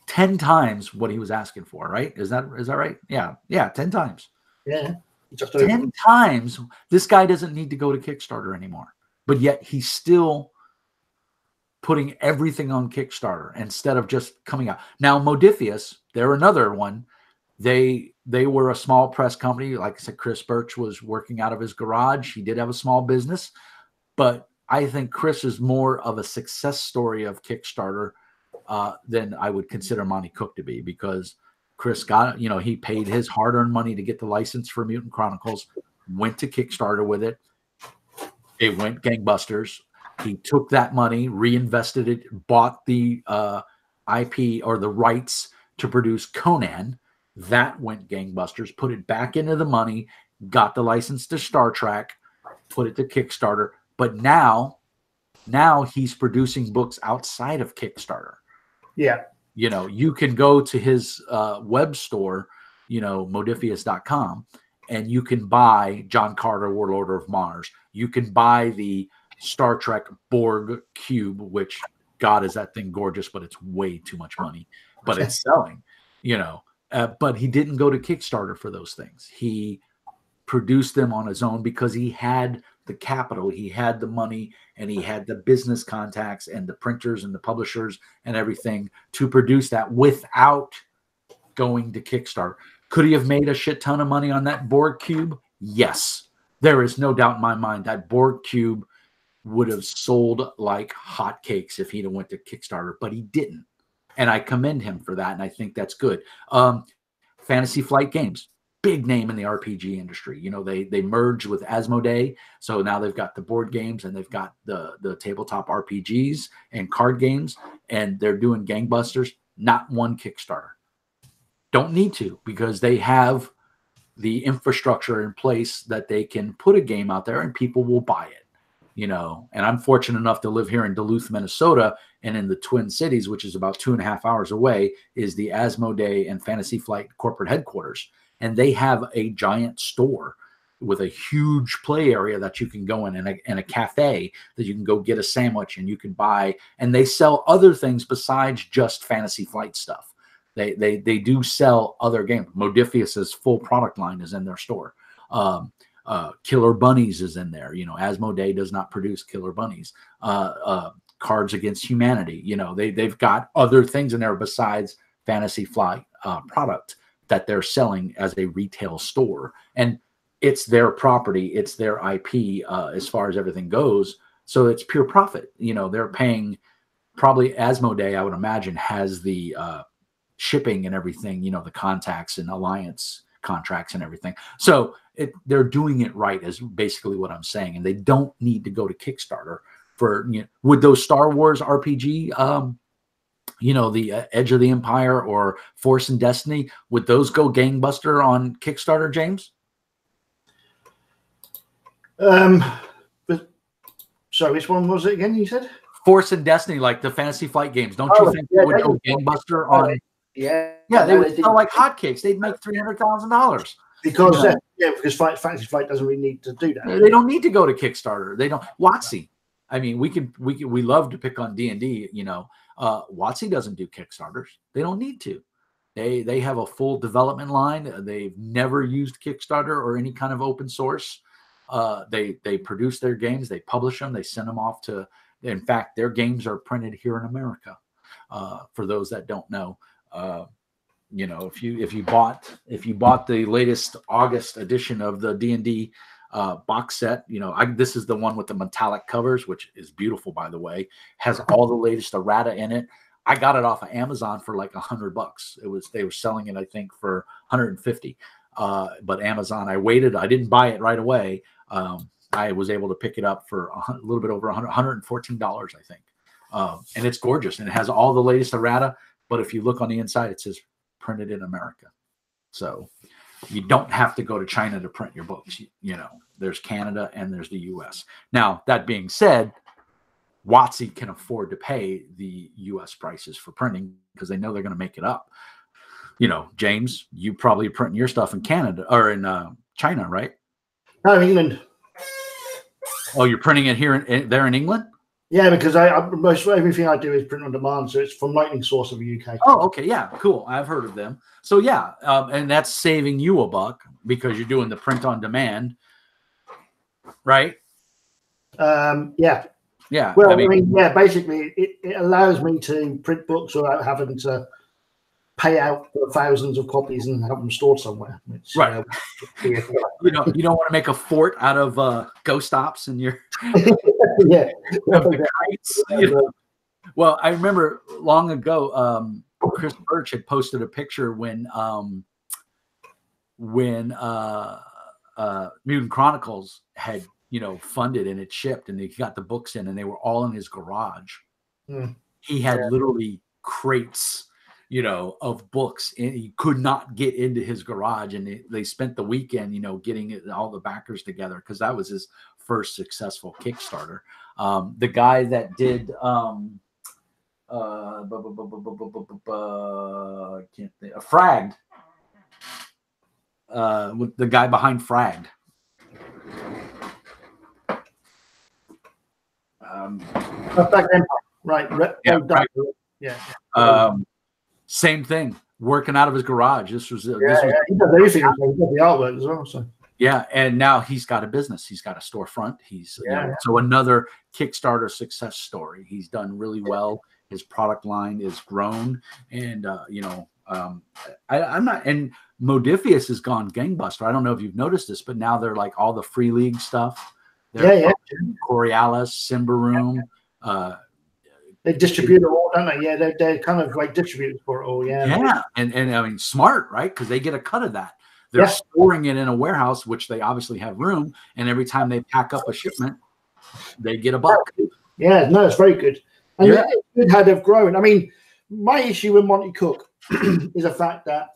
10 times what he was asking for, right? Is that right? Yeah, 10 times. Yeah. 10 times. This guy doesn't need to go to Kickstarter anymore. But yet he's still putting everything on Kickstarter instead of just coming out. Now, Modifius, they're another one. They were a small press company. Like I said, Chris Birch was working out of his garage. He did have a small business. But I think Chris is more of a success story of Kickstarter than I would consider Monte Cook to be, because Chris got, he paid his hard-earned money to get the license for Mutant Chronicles, went to Kickstarter with it. It went gangbusters. He took that money, reinvested it, bought the IP or the rights to produce Conan. That went gangbusters, put it back into the money, got the license to Star Trek, put it to Kickstarter. But now he's producing books outside of Kickstarter. Yeah. You can go to his web store, modifius.com, and you can buy John Carter, Warlord of Mars. You can buy the Star Trek Borg cube, which, God, is that thing gorgeous, but it's way too much money. But it's selling, but he didn't go to Kickstarter for those things. He produced them on his own because he had the capital, he had the money, and he had the business contacts and the printers and the publishers and everything to produce that without going to Kickstarter. Could he have made a shit ton of money on that Borg cube? Yes. There is no doubt in my mind that Borg cube would have sold like hotcakes if he'd have went to Kickstarter, but he didn't. And I commend him for that, and I think that's good. Fantasy Flight Games, big name in the RPG industry. They merged with Asmodee, so now they've got the board games and they've got the tabletop RPGs and card games, and they're doing gangbusters. not one Kickstarter. Don't need to, because they have the infrastructure in place that they can put a game out there and people will buy it, you know. And I'm fortunate enough to live here in Duluth, Minnesota, and in the Twin Cities, which is about 2.5 hours away, is the Asmodee and Fantasy Flight corporate headquarters. And they have a giant store with a huge play area that you can go in, and a cafe that you can go get a sandwich and you can buy. And they sell other things besides just Fantasy Flight stuff. They do sell other games. Modiphius's full product line is in their store. Killer Bunnies is in there. You know, Asmodee does not produce Killer Bunnies. Cards Against Humanity. You know, they've got other things in there besides Fantasy Flight product that they're selling as a retail store. And it's their property. It's their IP as far as everything goes. So it's pure profit. You know, they're paying probably Asmodee, I would imagine, has the shipping and everything, you know, the contacts and alliance contracts and everything. So they're doing it right, is basically what I'm saying. And they don't need to go to Kickstarter for, you know, would those Star Wars RPG, you know, the Edge of the Empire or Force and Destiny, would those go gangbuster on Kickstarter, James? So which one was it again, you said? Force and Destiny, like the Fantasy Flight games. Don't you think they would go gangbuster on? Yeah, they would sell like hotcakes. They'd make $300,000 because because Fantasy Flight doesn't really need to do that. They don't need to go to Kickstarter. They don't. WotC. I mean, we love to pick on D&D. You know, WotC doesn't do Kickstarters. They don't need to. They have a full development line. They've never used Kickstarter or any kind of open source. They produce their games. They publish them. They send them off to. In fact, their games are printed here in America. For those that don't know. You know, if you bought the latest August edition of the D&D box set, you know, this is the one with the metallic covers, which is beautiful, by the way, has all the latest errata in it. I got it off of Amazon for like $100. They were selling it, I think, for 150. But Amazon, I waited. I didn't buy it right away. I was able to pick it up for a little bit over $114, I think. And it's gorgeous, and it has all the latest errata. But if you look on the inside, it says printed in America. So you don't have to go to China to print your books. You know, there's Canada and there's the US. Now, that being said, WotC can afford to pay the US prices for printing because they know they're going to make it up. You know, James, you probably print your stuff in Canada or in China, right? No, England. Oh, you're printing it here there in England? Yeah, because most everything I do is print on demand, so it's from Lightning Source of the UK. Oh, okay, yeah, cool. I've heard of them. So yeah, and that's saving you $1 because you're doing the print on demand, right? Yeah. Yeah. Well, I mean basically, it allows me to print books without having to pay out for thousands of copies and have them stored somewhere. Which, right. You don't want to make a fort out of ghost ops and your yeah. Crates, you know? Well, I remember long ago, Chris Birch had posted a picture when Mutant Chronicles had, you know, funded and it shipped and he got the books in and they were all in his garage. He had literally crates, you know, of books, and he could not get into his garage. And they spent the weekend, you know, getting all the backers together because that was his first successful Kickstarter. The guy that did can't think, Fragged, with the guy behind Fragged. Right. Yeah. Same thing, working out of his garage. This was he does everything. He does the artwork as well. So yeah, and now he's got a business. He's got a storefront. He's you know, so another Kickstarter success story. He's done really well. His product line is grown, and you know, I'm not. And Modiphius has gone gangbuster. I don't know if you've noticed this, but now they're like all the Free League stuff. Coriolis, Symbaroom. They distribute it all, don't they? Yeah, they're kind of like distributors for it all. Yeah, and I mean, smart, right? Because they get a cut of that. They're storing it in a warehouse, which they obviously have room, and every time they pack up a shipment, they get $1. Yeah, no, it's very good. And it's good how they've grown. I mean, my issue with Monte Cook is the fact that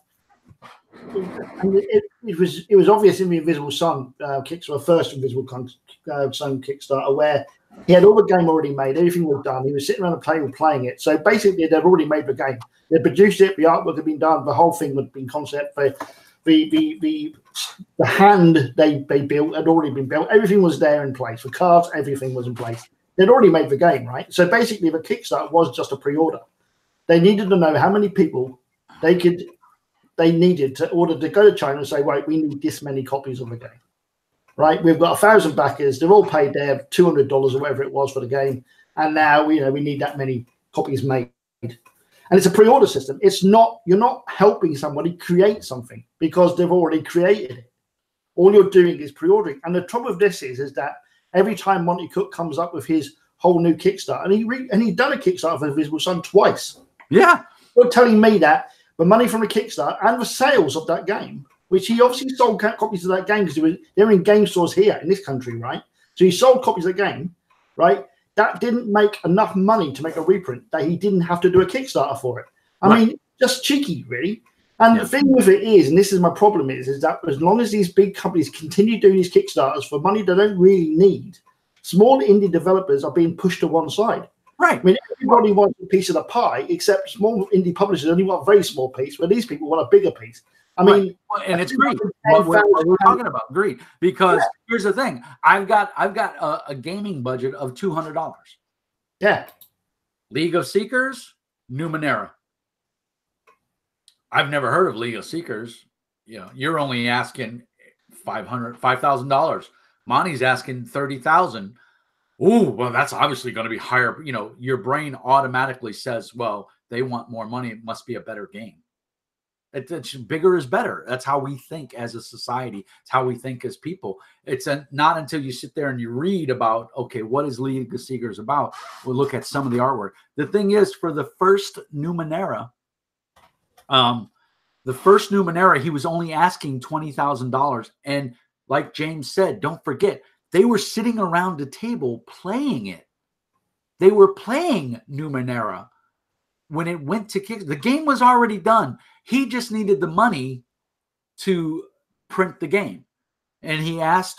it was obvious in the Invisible Sun Kickstarter, first Invisible Sun Kickstarter, where he had all the game already made, everything was done. He was sitting around the table playing it. So basically, they'd already made the game. They produced it, the artwork had been done, the whole thing had been concept. The hand they built had already been built. Everything was there in place. The cards, everything was in place. They'd already made the game, right? So basically, the Kickstarter was just a pre-order. They needed to know how many people they needed to order to go to China and say, right, we need this many copies of the game. Right? We've got 1,000 backers. They've all paid their $200 or whatever it was for the game. And now, we need that many copies made. And it's a pre-order system. You're not helping somebody create something because they've already created it. All you're doing is pre-ordering. And the trouble with this is that every time Monte Cook comes up with his whole new Kickstarter, and he's done a Kickstarter for Invisible Sun twice. Yeah. You're telling me that the money from the Kickstarter and the sales of that game, which he obviously sold copies of that game because they were in game stores here in this country, right? So he sold copies of the game, right? That didn't make enough money to make a reprint that he didn't have to do a Kickstarter for it. I mean, just cheeky, really. And the thing with it is, and this is my problem, is that as long as these big companies continue doing these Kickstarters for money they don't really need, small indie developers are being pushed to one side. Right. I mean, everybody wants a piece of the pie, except small indie publishers only want a very small piece, where these people want a bigger piece. I mean, and it's greed. What we're talking about, greed. Because here's the thing: I've got a gaming budget of $200. Yeah. League of Seekers, Numenera. I've never heard of League of Seekers. You're only asking $5,000. Monty's asking $30,000. Ooh, well, that's obviously going to be higher. Your brain automatically says, well, they want more money. It must be a better game. It's bigger is better. That's how we think as a society. It's how we think as people. It's not until you sit there and you read about, okay, what is League of Seekers about? We'll look at some of the artwork. The thing is, for the first Numenera, he was only asking $20,000. And like James said, don't forget, they were sitting around a table playing it. They were playing Numenera when it went to Kickstarter. The game was already done. He just needed the money to print the game. And he was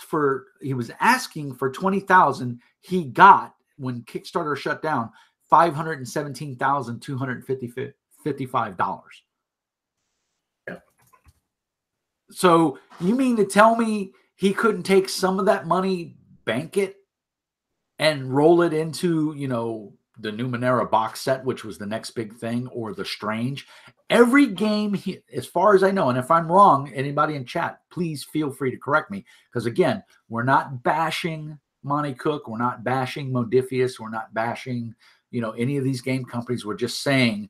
asking for $20,000. He got, when Kickstarter shut down, $517,255. Yeah. So you mean to tell me he couldn't take some of that money, bank it, and roll it into, the Numenera box set, which was the next big thing, or the Strange? Every game, as far as I know, and if I'm wrong, anybody in chat, please feel free to correct me. Because again, we're not bashing Monte Cook. We're not bashing Modifius. We're not bashing, any of these game companies. We're just saying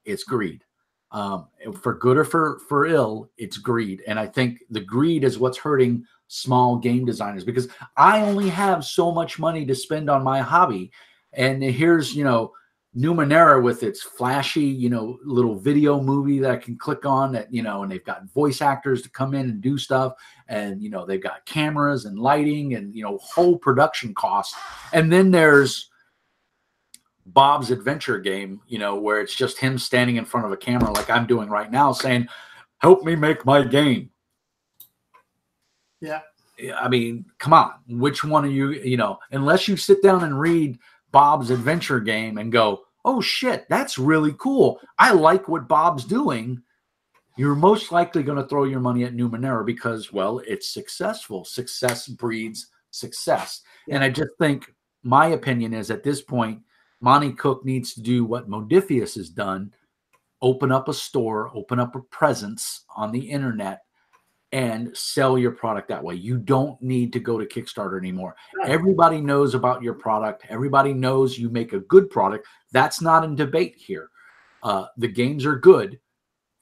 it's greed. For good or for ill, it's greed. And I think the greed is what's hurting small game designers, because I only have so much money to spend on my hobby. And here's, Numenera with its flashy, little video movie that I can click on that, and they've got voice actors to come in and do stuff. And, they've got cameras and lighting and, whole production costs. And then there's Bob's Adventure Game, where it's just him standing in front of a camera like I'm doing right now saying, help me make my game. Yeah. I mean, come on. Which one are you, unless you sit down and read Bob's Adventure Game and go, oh shit, that's really cool. I like what Bob's doing. You're most likely going to throw your money at Numenera because, well, it's successful. Success breeds success. Yeah. And I just think my opinion is at this point, Monte Cook needs to do what Modifius has done, open up a store, open up a presence on the internet, and sell your product that way. You don't need to go to Kickstarter anymore. Everybody knows about your product. Everybody knows you make a good product. That's not in debate here. The games are good.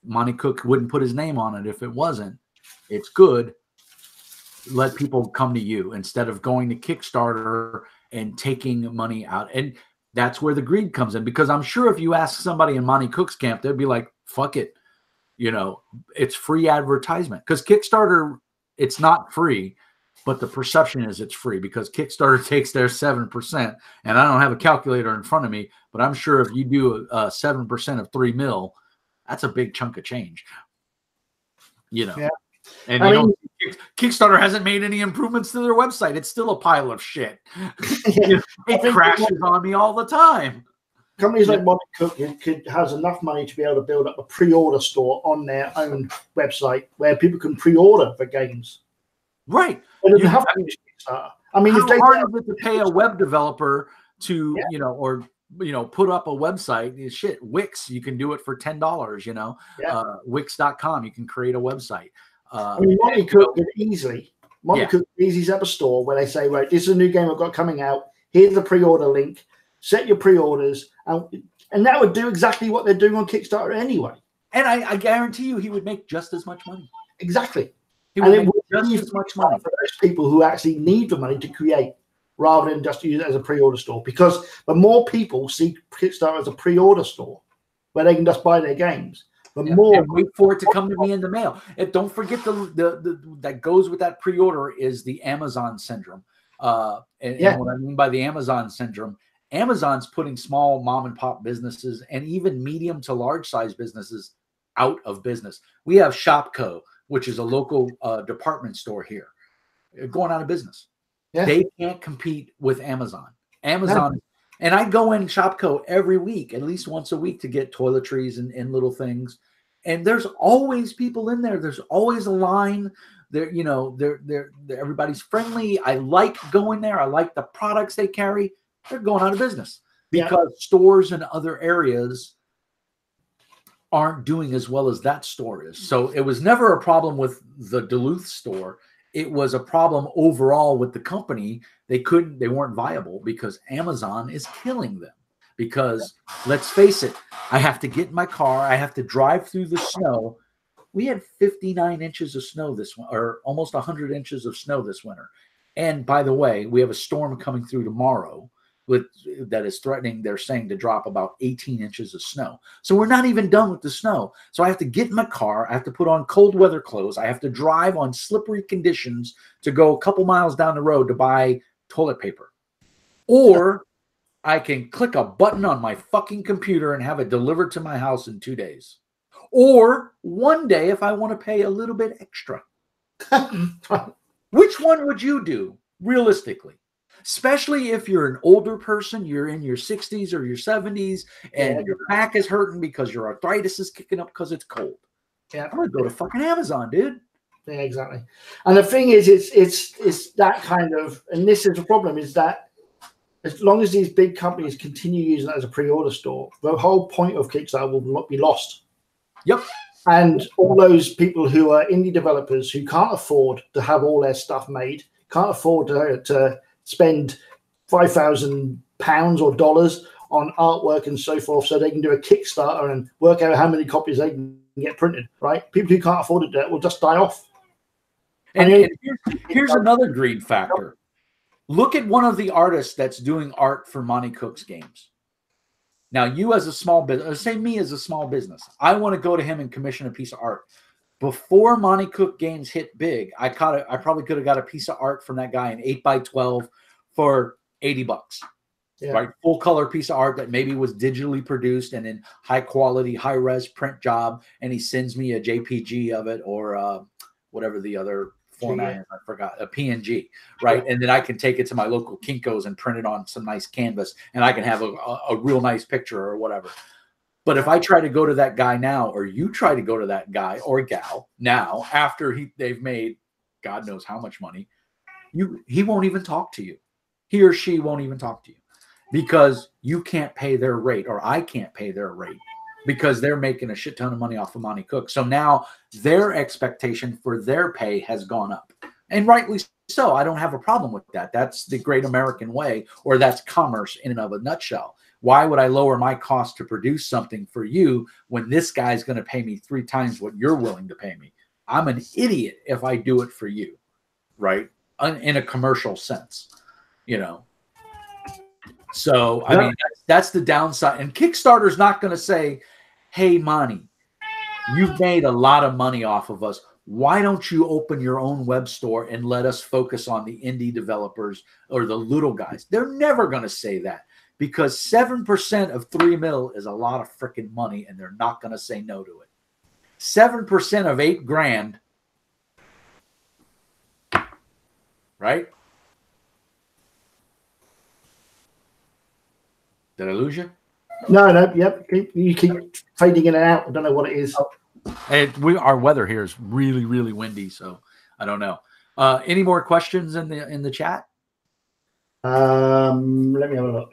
Monte Cook wouldn't put his name on it if it wasn't. It's good. Let people come to you instead of going to Kickstarter and taking money out. And that's where the greed comes in, because I'm sure if you ask somebody in Monte Cook's camp, they'd be like, fuck it. It's free advertisement, because Kickstarter, it's not free. but the perception is it's free because Kickstarter takes their 7%, and I don't have a calculator in front of me, but I'm sure if you do 7% of 3 mil, that's a big chunk of change. You know, yeah. And Kickstarter hasn't made any improvements to their website. It's still a pile of shit. It crashes on me all the time. Companies like Monte Cook has enough money to be able to build up a pre-order store on their own website where people can pre-order for games. Right. It doesn't have to be Kickstarter. I mean, how hard is it to pay a web developer to, put up a website? Shit, Wix, you can do it for $10, Wix.com, you can create a website. I mean, Monte Cook could easily set up a store where they say, right, this is a new game I've got coming out. Here's the pre-order link. Set your pre-orders, and that would do exactly what they're doing on Kickstarter anyway. And I guarantee you, he would make just as much money. Exactly. He would make just as much money for those people who actually need the money to create, rather than just use it as a pre-order store. Because the more people see Kickstarter as a pre-order store where they can just buy their games, the more and wait for it to come to me in the mail. And don't forget the that goes with that pre-order is the Amazon syndrome. And what I mean by the Amazon syndrome, Amazon's putting small mom and pop businesses and even medium to large size businesses out of business. We have Shopko, which is a local department store here, going out of business. Yeah. They can't compete with Amazon. And I go in Shopko every week, at least once a week, to get toiletries and little things. And there's always people in there. There's always a line. They're everybody's friendly. I like going there. I like the products they carry. They're going out of business because stores in other areas aren't doing as well as that store is. So it was never a problem with the Duluth store. It was a problem overall with the company. They weren't viable because Amazon is killing them. Because let's face it, I have to get in my car. I have to drive through the snow. We had 59 inches of snow or almost 100 inches of snow this winter. And by the way, we have a storm coming through tomorrow that is threatening, they're saying, to drop about 18 inches of snow. So we're not even done with the snow. So I have to get in my car. I have to put on cold weather clothes. I have to drive on slippery conditions to go a couple miles down the road to buy toilet paper. Or I can click a button on my fucking computer and have it delivered to my house in 2 days. Or one day if I want to pay a little bit extra. Which one would you do, realistically? Especially if you're an older person, you're in your 60s or your 70s, and your back is hurting because your arthritis is kicking up because it's cold. Yeah, I'm going to go to fucking Amazon, dude. Yeah, exactly. And the thing is, it's that kind of, and this is the problem, is that as long as these big companies continue using it as a pre-order store, the whole point of Kickstarter will not be lost. Yep. And all those people who are indie developers who can't afford to have all their stuff made, can't afford to spend £5,000 or dollars on artwork and so forth, so they can do a Kickstarter and work out how many copies they can get printed, right? People who can't afford it will just die off. And here's another greed factor. Look at one of the artists that's doing art for Monte Cook's games. Now, you as a small business, say me as a small business, I want to go to him and commission a piece of art. Before Monte Cook Games hit big, I probably could have got a piece of art from that guy in 8x12 for $80. Yeah. Right, full color piece of art that maybe was digitally produced and in high quality, high res print job, and he sends me a JPG of it or whatever the other format is, I forgot, a PNG, right? Yeah. And then I can take it to my local Kinko's and print it on some nice canvas, and I can have a real nice picture or whatever. But if I try to go to that guy now, or you try to go to that guy or gal now, after they've made God knows how much money, he won't even talk to you. He or she won't even talk to you because you can't pay their rate, or I can't pay their rate because they're making a shit ton of money off of Monte Cook. So now their expectation for their pay has gone up, and rightly so. I don't have a problem with that. That's the great American way, or that's commerce in and of a nutshell. Why would I lower my cost to produce something for you when this guy's going to pay me 3 times what you're willing to pay me? I'm an idiot if I do it for you, right? In a commercial sense, So, I mean, that's the downside. And Kickstarter's not going to say, hey, Monty, you've made a lot of money off of us. why don't you open your own web store and let us focus on the indie developers or the little guys? They're never going to say that, because 7% of 3 mil is a lot of freaking money, and they're not going to say no to it. 7% of $8,000, right? Did I lose you? No, yep. You keep fading in and out. I don't know what it is. Our weather here is really, really windy, so I don't know. Any more questions in the chat? Let me have a look.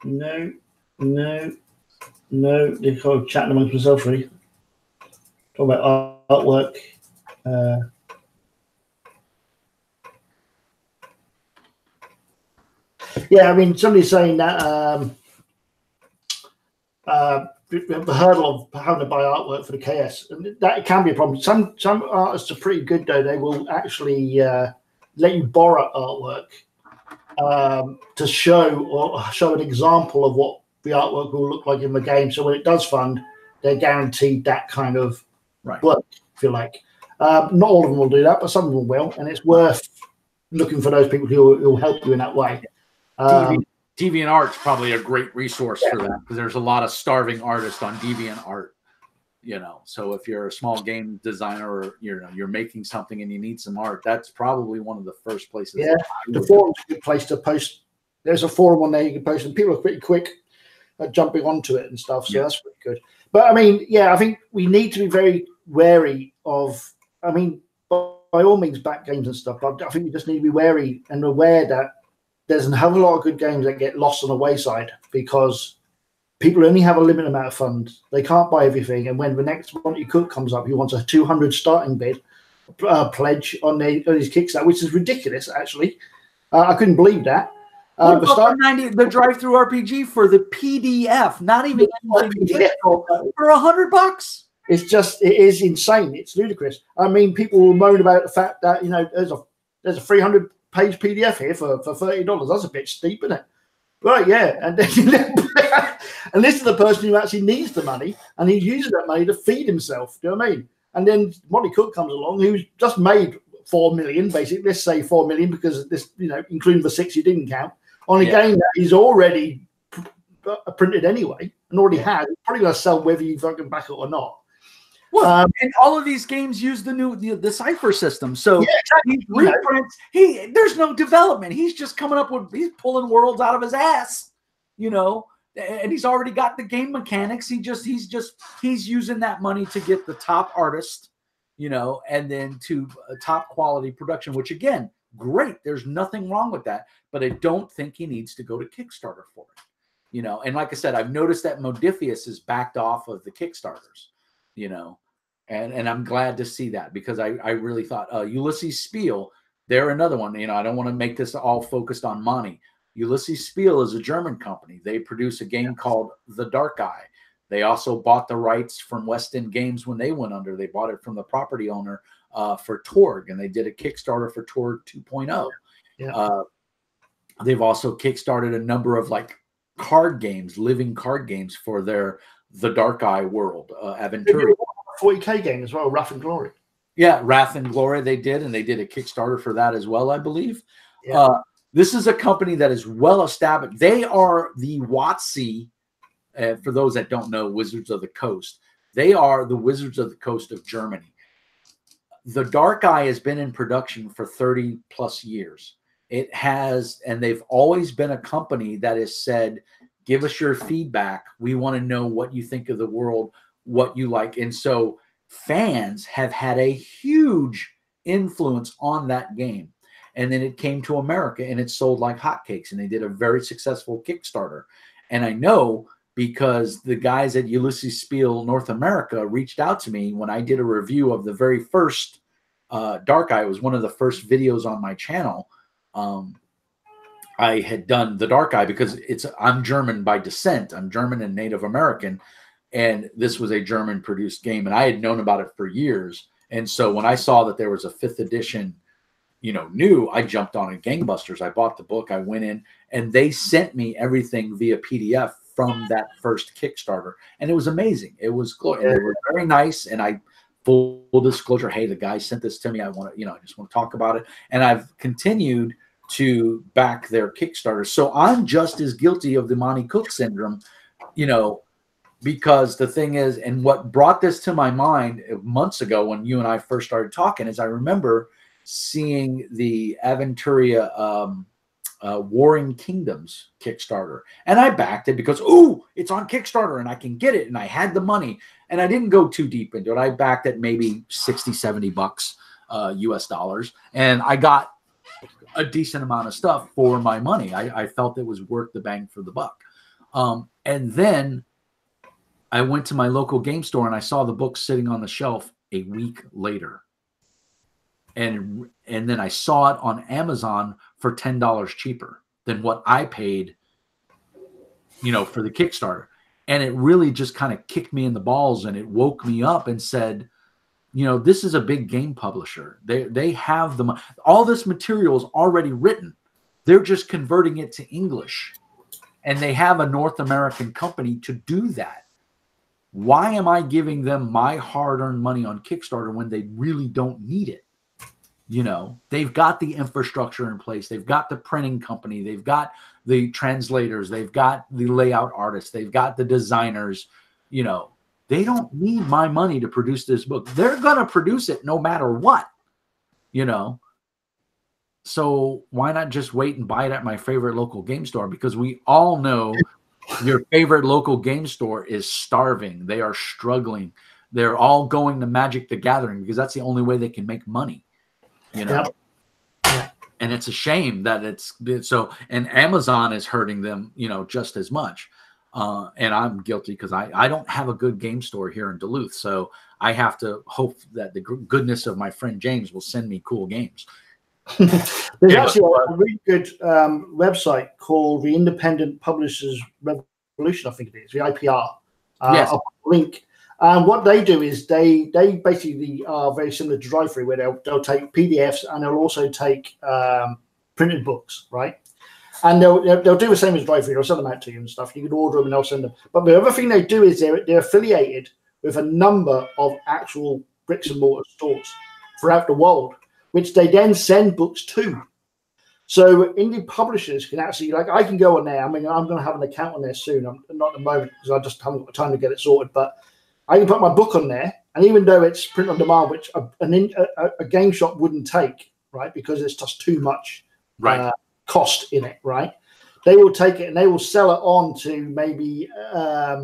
No. They're kind of chatting amongst themselves, really. Talk about artwork. Yeah, I mean, somebody's saying that the hurdle of having to buy artwork for the KS, and that can be a problem. Some artists are pretty good, though. They will actually let you borrow artwork to show an example of what the artwork will look like in the game. So when it does fund, they're guaranteed that kind of work, if you like. Not all of them will do that, but some of them will, and it's worth looking for those people who will help you in that way. DeviantArt's probably a great resource for that, because there's a lot of starving artists on DeviantArt. So if you're a small game designer, or you're making something and you need some art, that's probably one of the first places. Yeah, the forum's a good place to post. There's a forum on there you can post, and people are pretty quick at jumping onto it and stuff. So that's pretty good. But I mean, I think we need to be very wary of. I mean, by all means, back games and stuff. But I think you just need to be wary and aware that there's a hell of a lot of good games that get lost on the wayside because people only have a limited amount of funds. They can't buy everything. And when the next Monte Cook comes up, he wants a 200 starting bid pledge on his Kickstarter, which is ridiculous, actually. I couldn't believe that. The drive-through RPG for the PDF, not even PDF, for $100. It is insane. It's ludicrous. I mean, people will moan about the fact that there's a 300-page PDF here for $30. That's a bit steep, isn't it? Right, yeah. And then and this is the person who actually needs the money, and he's using that money to feed himself. Do you know what I mean? And then Monte Cook comes along, who's just made 4 million, basically. Let's say 4 million, because this, including the 6 you didn't count, on a game that he's already printed anyway, and already had. He's probably going to sell whether you fucking back it or not. Well, and all of these games use the Cypher system, so he reprints. There's no development. He's just coming up with. He's pulling worlds out of his ass, and he's already got the game mechanics. He's using that money to get the top artist, and then to a top quality production. Which again, great. There's nothing wrong with that, but I don't think he needs to go to Kickstarter for it. And like I said, I've noticed that Modifius has backed off of the Kickstarters. And I'm glad to see that, because I really thought Ulysses Spiel, they're another one. I don't want to make this all focused on money. Ulysses Spiel is a German company. They produce a game called The Dark Eye. They also bought the rights from West End Games when they went under. They bought it from the property owner for Torg, and they did a Kickstarter for Torg 2.0. Yeah. They've also kickstarted a number of card games, living card games for their The Dark Eye world, Aventura. 40K game as well, Wrath and Glory. Yeah, Wrath and Glory they did, and they did a Kickstarter for that as well, I believe. Yeah. This is a company that is well established. They are the WotC, for those that don't know, Wizards of the Coast. They are the Wizards of the Coast of Germany. The Dark Eye has been in production for 30 plus years. It has, and they've always been a company that has said, give us your feedback. We want to know what you think of the world, what you like. And so fans have had a huge influence on that game. And then it came to America and it sold like hotcakes, and they did a very successful Kickstarter. And I know because the guys at Ulysses Spiel North America reached out to me when I did a review of the very first Dark Eye. It was one of the first videos on my channel. I had done The Dark Eye because I'm German by descent. I'm German and Native American. And this was a German produced game, and I had known about it for years. And so when I saw that there was a 5th edition, new, I jumped on it gangbusters. I bought the book. I went in, and they sent me everything via PDF from that first Kickstarter, and it was amazing. It was and they were very nice. And I, full disclosure, hey, the guy sent this to me. I want to, I just want to talk about it. And I've continued to back their Kickstarter. So I'm just as guilty of the Monte Cook syndrome, because the thing is, and what brought this to my mind months ago when you and I first started talking is I remember seeing the Aventuria Warring Kingdoms Kickstarter, and I backed it because, ooh, it's on Kickstarter and I can get it, and I had the money, and I didn't go too deep into it. I backed it maybe 60, 70 bucks US dollars, and I got a decent amount of stuff for my money. I felt it was worth the bang for the buck. And then I went to my local game store and I saw the book sitting on the shelf a week later. And then I saw it on Amazon for $10 cheaper than what I paid, for the Kickstarter. And it really just kind of kicked me in the balls, and it woke me up and said, this is a big game publisher. They have all this material is already written. They're just converting it to English, and they have a North American company to do that. Why am I giving them my hard-earned money on Kickstarter when they really don't need it? They've got the infrastructure in place. They've got the printing company. They've got the translators. They've got the layout artists. They've got the designers. They don't need my money to produce this book. They're going to produce it no matter what, So why not just wait and buy it at my favorite local game store? Because we all know your favorite local game store is starving. They are struggling. They're all going to Magic the Gathering because that's the only way they can make money. Yep. And it's a shame that it's so, and Amazon is hurting them, just as much. And I'm guilty because I don't have a good game store here in Duluth. So I have to hope that the goodness of my friend James will send me cool games. There's actually a really good website called the Independent Publishers Revolution, I think it is, the IPR. Yes. I'll link. What they do is they basically are very similar to Drive-Thru, where they'll take PDFs and they'll also take printed books, right? And they'll do the same as Drive-Thru. They'll send them out to you and stuff. You can order them and they'll send them. But the other thing they do is they're affiliated with a number of actual bricks and mortar stores throughout the world, which they then send books to. So indie publishers can actually, I can go on there. I mean, I'm going to have an account on there soon. I'm not at the moment because I just haven't got time to get it sorted. But I can put my book on there, and even though it's print on demand, which a game shop wouldn't take, right, because it's just too much cost in it, right? They will take it and they will sell it on to maybe a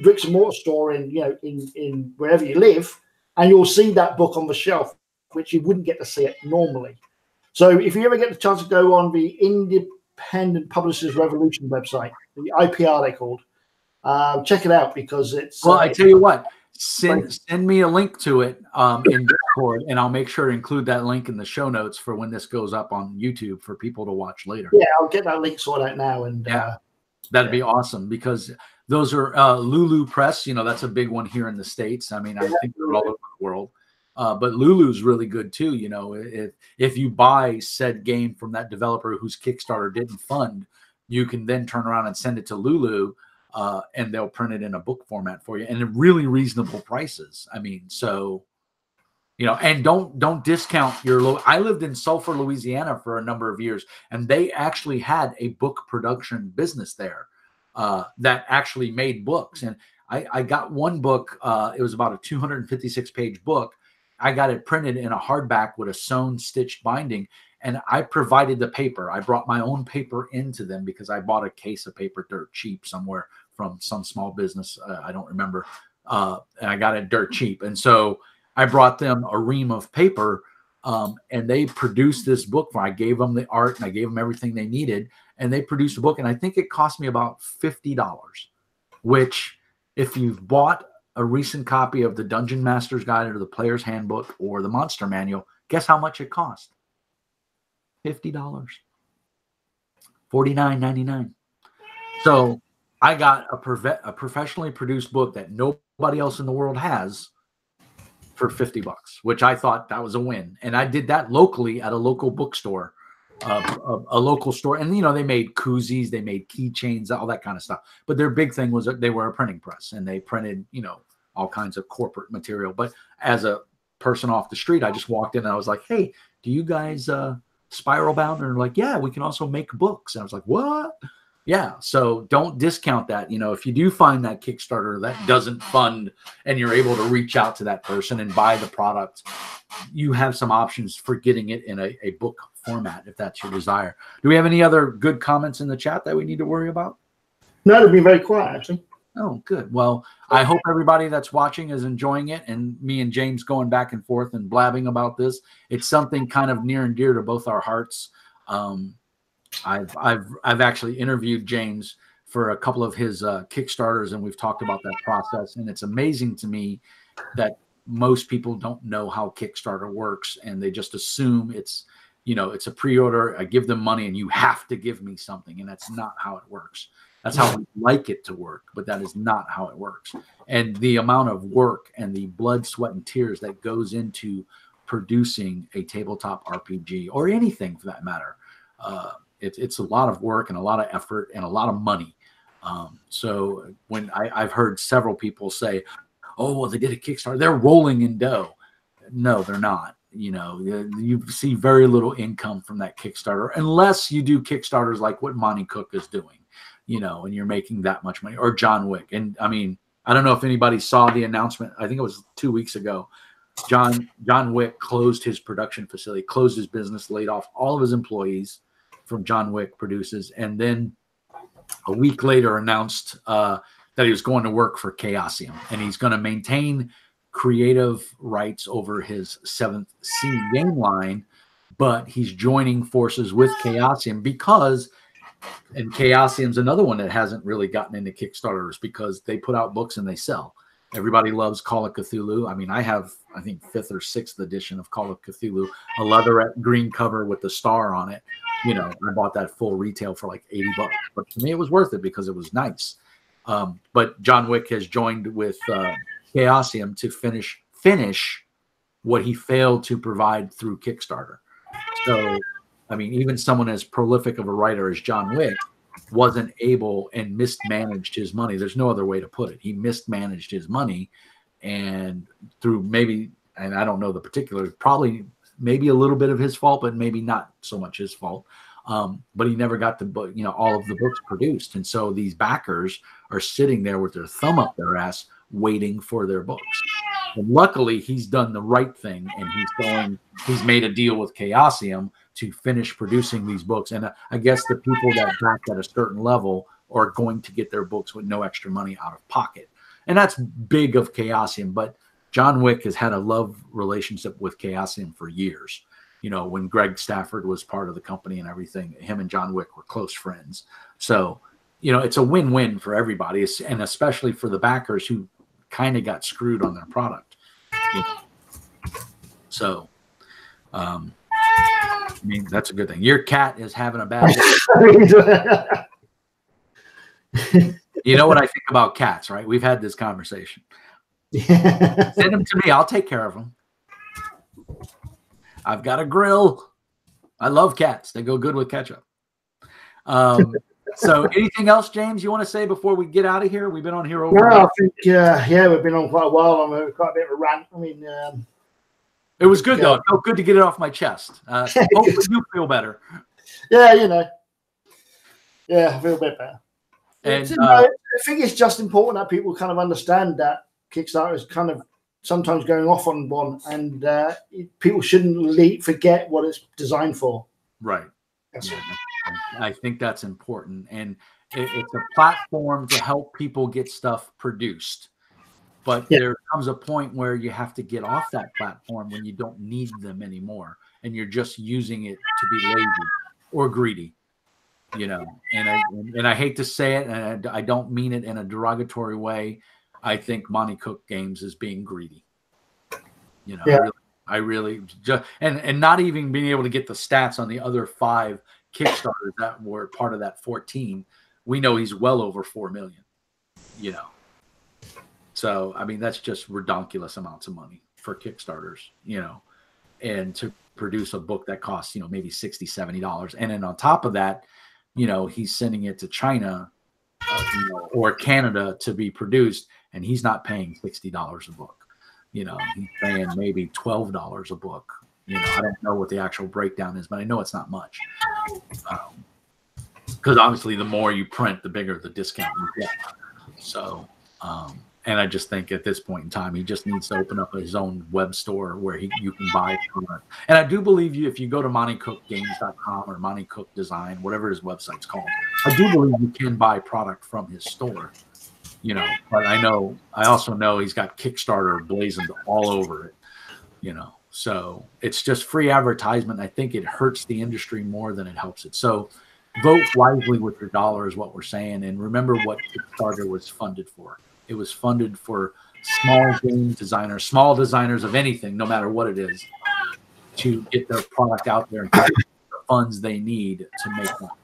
bricks and mortar store in wherever you live, and you'll see that book on the shelf, which you wouldn't get to see it normally. So if you ever get the chance to go on the Independent Publishers Revolution website, the IPR they called, check it out because it's. Well, I tell you what, send me a link to it in Discord, and I'll make sure to include that link in the show notes for when this goes up on YouTube for people to watch later. Yeah, I'll get that link sorted out now, and that'd be awesome because those are Lulu Press. That's a big one here in the States. I mean, I think they're all over the world. But Lulu's really good too. If you buy said game from that developer whose Kickstarter didn't fund, you can then turn around and send it to Lulu, and they'll print it in a book format for you, and at really reasonable prices. I mean, so and don't discount your. I lived in Sulphur, Louisiana, for a number of years, and they actually had a book production business there that actually made books. And I got one book. It was about a 256-page book. I got it printed in a hardback with a sewn stitched binding, and I provided the paper. I brought my own paper into them because I bought a case of paper dirt cheap somewhere from some small business. I don't remember. And I got it dirt cheap. And so I brought them a ream of paper, and they produced this book. I gave them the art and I gave them everything they needed, and they produced a book. And I think it cost me about $50, which if you've bought a recent copy of the Dungeon Master's Guide or the Player's Handbook or the Monster Manual, guess how much it cost? $50. $49.99. So I got a professionally produced book that nobody else in the world has for $50, which I thought that was a win. And I did that locally at a local bookstore a local store, and you know, they made koozies, they made keychains, all that kind of stuff. But their big thing was that they were a printing press, and they printed, you know, all kinds of corporate material. But as a person off the street, I just walked in and I was like, "Hey, do you guys spiral bound?" And they're like, "Yeah, we can also make books." And I was like, "What?" Yeah, so don't discount that. You know, if you do find that Kickstarter that doesn't fund and you're able to reach out to that person and buy the product, you have some options for getting it in a book format if that's your desire. Do we have any other good comments in the chat that we need to worry about? No, they've been very quiet, actually. Oh, good. Well, I hope everybody that's watching is enjoying it, and me and James going back and forth and blabbing about this. It's something kind of near and dear to both our hearts. I've actually interviewed James for a couple of his Kickstarters, and we've talked about that process. And it's amazing to me that most people don't know how Kickstarter works, and they just assume it's, you know, it's a pre-order. I give them money, and you have to give me something, and that's not how it works. That's how we like it to work, but that is not how it works. And the amount of work and the blood, sweat, and tears that goes into producing a tabletop RPG or anything for that matter, it's a lot of work and a lot of effort and a lot of money. So when I've heard several people say, "Oh, well, they did a Kickstarter, they're rolling in dough." No, they're not. You know, you see very little income from that Kickstarter unless you do Kickstarters like what Monte Cook is doing, you know, and you're making that much money, or John Wick. And I mean, I don't know if anybody saw the announcement. I think it was 2 weeks ago. John Wick closed his production facility, closed his business, laid off all of his employees from John Wick Produces, and then a week later announced that he was going to work for Chaosium, and he's going to maintain creative rights over his 7th Sea game line, but he's joining forces with Chaosium because, and Chaosium's another one that hasn't really gotten into Kickstarters because they put out books and they sell. Everybody loves Call of Cthulhu. I mean, I have, I think, 5th or 6th edition of Call of Cthulhu, a leatherette green cover with the star on it. You know, I bought that full retail for like $80, but to me it was worth it because it was nice. But John Wick has joined with Chaosium to finish what he failed to provide through Kickstarter. So, I mean, even someone as prolific of a writer as John Wick wasn't able and mismanaged his money. There's no other way to put it. He mismanaged his money, and through maybe, and I don't know the particulars, probably maybe a little bit of his fault, but maybe not so much his fault. But he never got the book, you know, all of the books produced. And so these backers are sitting there with their thumb up their ass waiting for their books. And luckily he's done the right thing, and he's made a deal with Chaosium to finish producing these books. And I guess the people that back at a certain level are going to get their books with no extra money out of pocket. And that's big of Chaosium. But John Wick has had a love relationship with Chaosium for years. You know, when Greg Stafford was part of the company and everything, him and John Wick were close friends. So, you know, it's a win-win for everybody, and especially for the backers who kind of got screwed on their product. You know? So, I mean, that's a good thing. Your cat is having a bad day. You know what I think about cats, right? We've had this conversation. Yeah. Send them to me. I'll take care of them. I've got a grill. I love cats. They go good with ketchup. So anything else, James, you want to say before we get out of here? We've been on here over. No, I think, yeah, we've been on quite a while. I'm quite a bit of a rant. I mean, it was good, though. It felt good to get it off my chest. Hopefully you feel better. Yeah, you know. Yeah, I feel a bit better. And I think it's just important that people kind of understand that Kickstarter is kind of sometimes going off on one, and people shouldn't forget what it's designed for. Right. Yeah, I think that's important. And it's a platform to help people get stuff produced. But there comes a point where you have to get off that platform when you don't need them anymore, and you're just using it to be lazy or greedy. You know, and I hate to say it, and I don't mean it in a derogatory way. I think Monte Cook Games is being greedy. You know, I really just and not even being able to get the stats on the other 5 Kickstarters that were part of that 14. We know he's well over 4 million. You know, so I mean that's just ridiculous amounts of money for Kickstarters. You know, and produce a book that costs, maybe $60, $70. And then on top of that, he's sending it to China or Canada to be produced, and he's not paying $60 a book. He's paying maybe $12 a book. I don't know what the actual breakdown is, but I know it's not much. Because obviously the more you print, the bigger the discount you get. So, and I just think at this point in time, he just needs to open up his own web store where you can buy from it. And I do believe if you go to MonteCookGames.com or Monte Cook Design, whatever his website's called, I do believe you can buy product from his store. But I also know he's got Kickstarter blazoned all over it. So it's just free advertisement. I think it hurts the industry more than it helps it. So vote wisely with your dollar is what we're saying. And remember what Kickstarter was funded for. It was funded for small game designers, small designers of anything, no matter what it is, to get their product out there and get the funds they need to make that.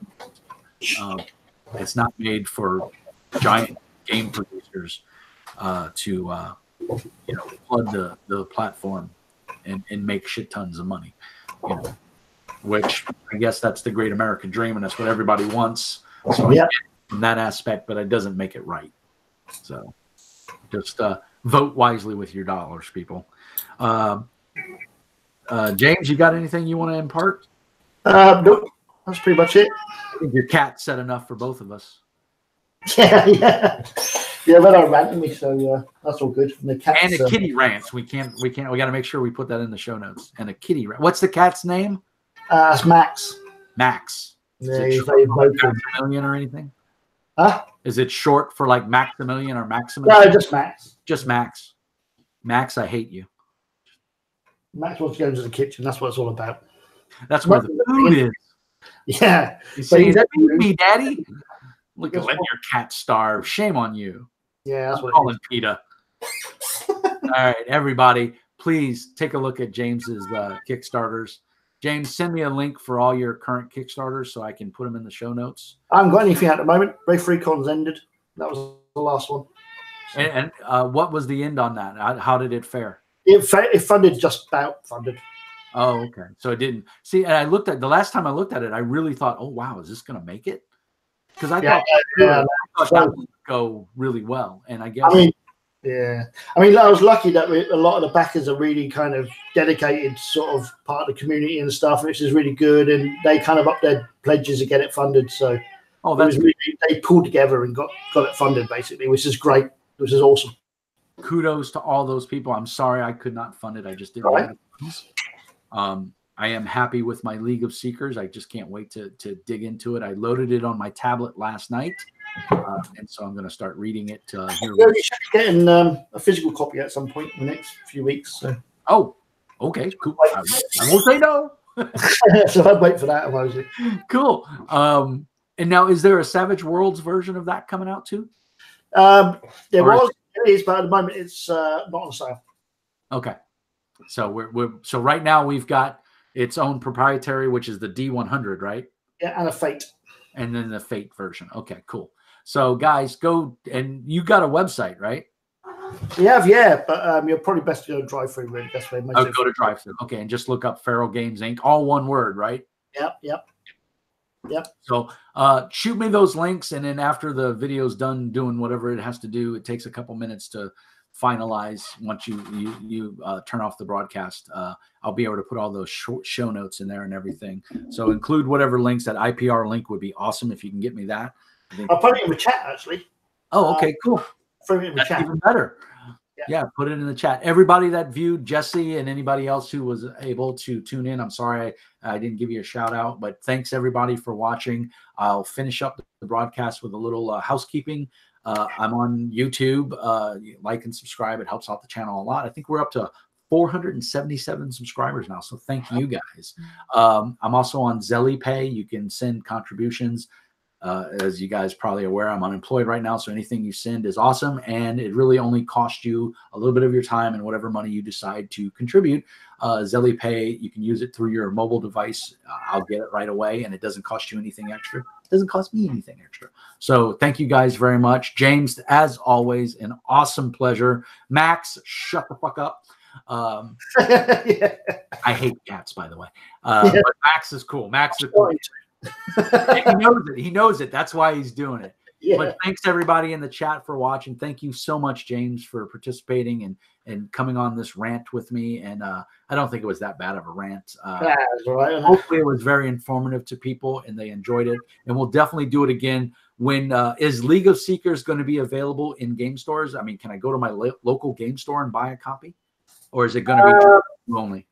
It's not made for giant game producers to flood the platform and make shit tons of money, which I guess that's the great American dream, and that's what everybody wants. So yeah, from that aspect, but it doesn't make it right. So just vote wisely with your dollars, people. James, you got anything you want to impart? Nope. That's pretty much it. I think your cat said enough for both of us. Yeah. But I'm ranting me, so that's all good. And a kitty rants. We got to make sure we put that in the show notes. And a kitty rant. What's the cat's name? It's Max. Max. Yeah, he's very vocal. Maximilian or anything? Huh? Is it short for like Maximilian or Maximus? No, just Max. Just Max. Max, I hate you. Max wants to go into the kitchen. That's what it's all about. That's where the food is. Yeah. He's saying, feed me, Daddy. Look, let your cat starve. Shame on you. Yeah, that's what I'm calling PETA. All right, everybody, please take a look at James's Kickstarters. James, send me a link for all your current Kickstarters so I can put them in the show notes. I haven't got anything at the moment. Race Recon's ended. That was the last one. And what was the end on that? How did it fare? It funded just about funded. Oh, okay. So it didn't. See, and I looked at the last time I looked at it, I really thought, oh, wow, is this going to make it? Because I thought that would go really well. And I guess. I was lucky that a lot of the backers are really kind of dedicated, sort of part of the community and stuff, which is really good. And they kind of up their pledges to get it funded. So they pulled together and got it funded, basically, which is great, which is awesome. Kudos to all those people. I'm sorry I could not fund it. I just didn't have funds. I am happy with my League of Seekers. I just can't wait to dig into it. I loaded it on my tablet last night, and so I'm going to start reading it. Here you should be getting a physical copy at some point in the next few weeks. So. Oh, okay, cool. I won't say no. So I'd wait for that, mostly. Cool. And now, is there a Savage Worlds version of that coming out too? It is, but at the moment it's not on sale. Okay. So so right now we've got its own proprietary, which is the D100, right? Yeah, and a Fate. And then the Fate version. Okay, cool. So guys, go, and you got a website, right? We have, yeah, but you're probably best to go drive through, really. That's where go to drive through. Okay, and just look up Feral Games Inc. All one word, right? Yep. So shoot me those links, and then after the video's done doing whatever it has to do, it takes a couple minutes to finalize. Once you turn off the broadcast, I'll be able to put all those show notes in there and everything. So include whatever links. That IPR link would be awesome if you can get me that. I'll put it in the chat, actually. Oh, okay, cool. Put it in the That's chat. Even better. Yeah, put it in the chat. Everybody that viewed, Jesse and anybody else who was able to tune in, I'm sorry I didn't give you a shout out, but thanks everybody for watching. I'll finish up the broadcast with a little housekeeping. I'm on YouTube. Like and subscribe. It helps out the channel a lot. I think we're up to 477 subscribers now, so thank you guys. I'm also on ZellyPay. You can send contributions. As you guys probably aware, I'm unemployed right now, so anything you send is awesome, and it really only costs you a little bit of your time and whatever money you decide to contribute. ZellyPay, you can use it through your mobile device. I'll get it right away, and it doesn't cost you anything extra. It doesn't cost me anything extra. So thank you guys very much. James, as always, an awesome pleasure. Max, shut the fuck up. Yeah. I hate cats, by the way. But Max is cool. Max is cool. He knows it. He knows it. That's why he's doing it. Yeah. But thanks everybody in the chat for watching. Thank you so much, James, for participating and coming on this rant with me. And I don't think it was that bad of a rant. Right. Hopefully it was very informative to people and they enjoyed it. And we'll definitely do it again. When is League of Seekers going to be available in game stores? I mean, can I go to my local game store and buy a copy? Or is it going to be only?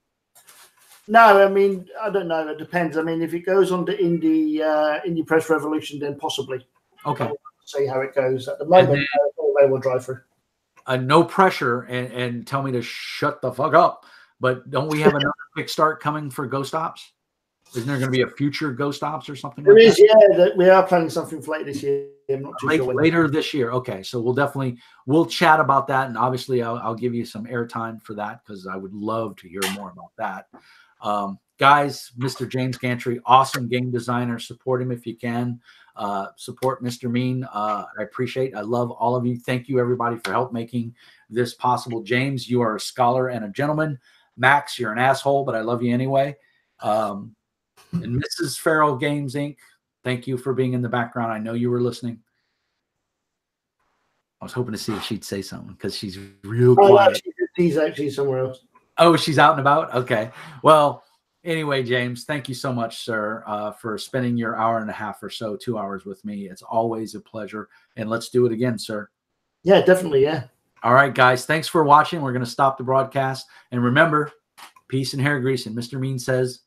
No, I mean, I don't know. It depends. I mean, if it goes on to Indie Press Revolution, then possibly. Okay. See how it goes. At the moment, they will drive through. No pressure and tell me to shut the fuck up. But don't we have another Kickstart coming for Ghost Ops? Isn't there going to be a future Ghost Ops or something? There is, yeah. We are planning something for later this year. I'm not too sure later this year. Okay, so we'll chat about that, and obviously I'll give you some airtime for that because I would love to hear more about that. Guys, Mr. James Gantry, awesome game designer. Support him if you can. Support Mr. Mean. I appreciate. I love all of you. Thank you, everybody, for help making this possible. James, you are a scholar and a gentleman. Max, you're an asshole, but I love you anyway. And Mrs. Farrell Games Inc., thank you for being in the background. I know you were listening. I was hoping to see if she'd say something because she's real quiet. She's actually somewhere else. Oh, she's out and about? Okay. Well, anyway, James, thank you so much, sir, for spending your hour and a half or so, 2 hours with me. It's always a pleasure. And let's do it again, sir. Yeah, definitely. Yeah. All right, guys. Thanks for watching. We're going to stop the broadcast. And remember, peace and hair grease. And Mr. Mean says...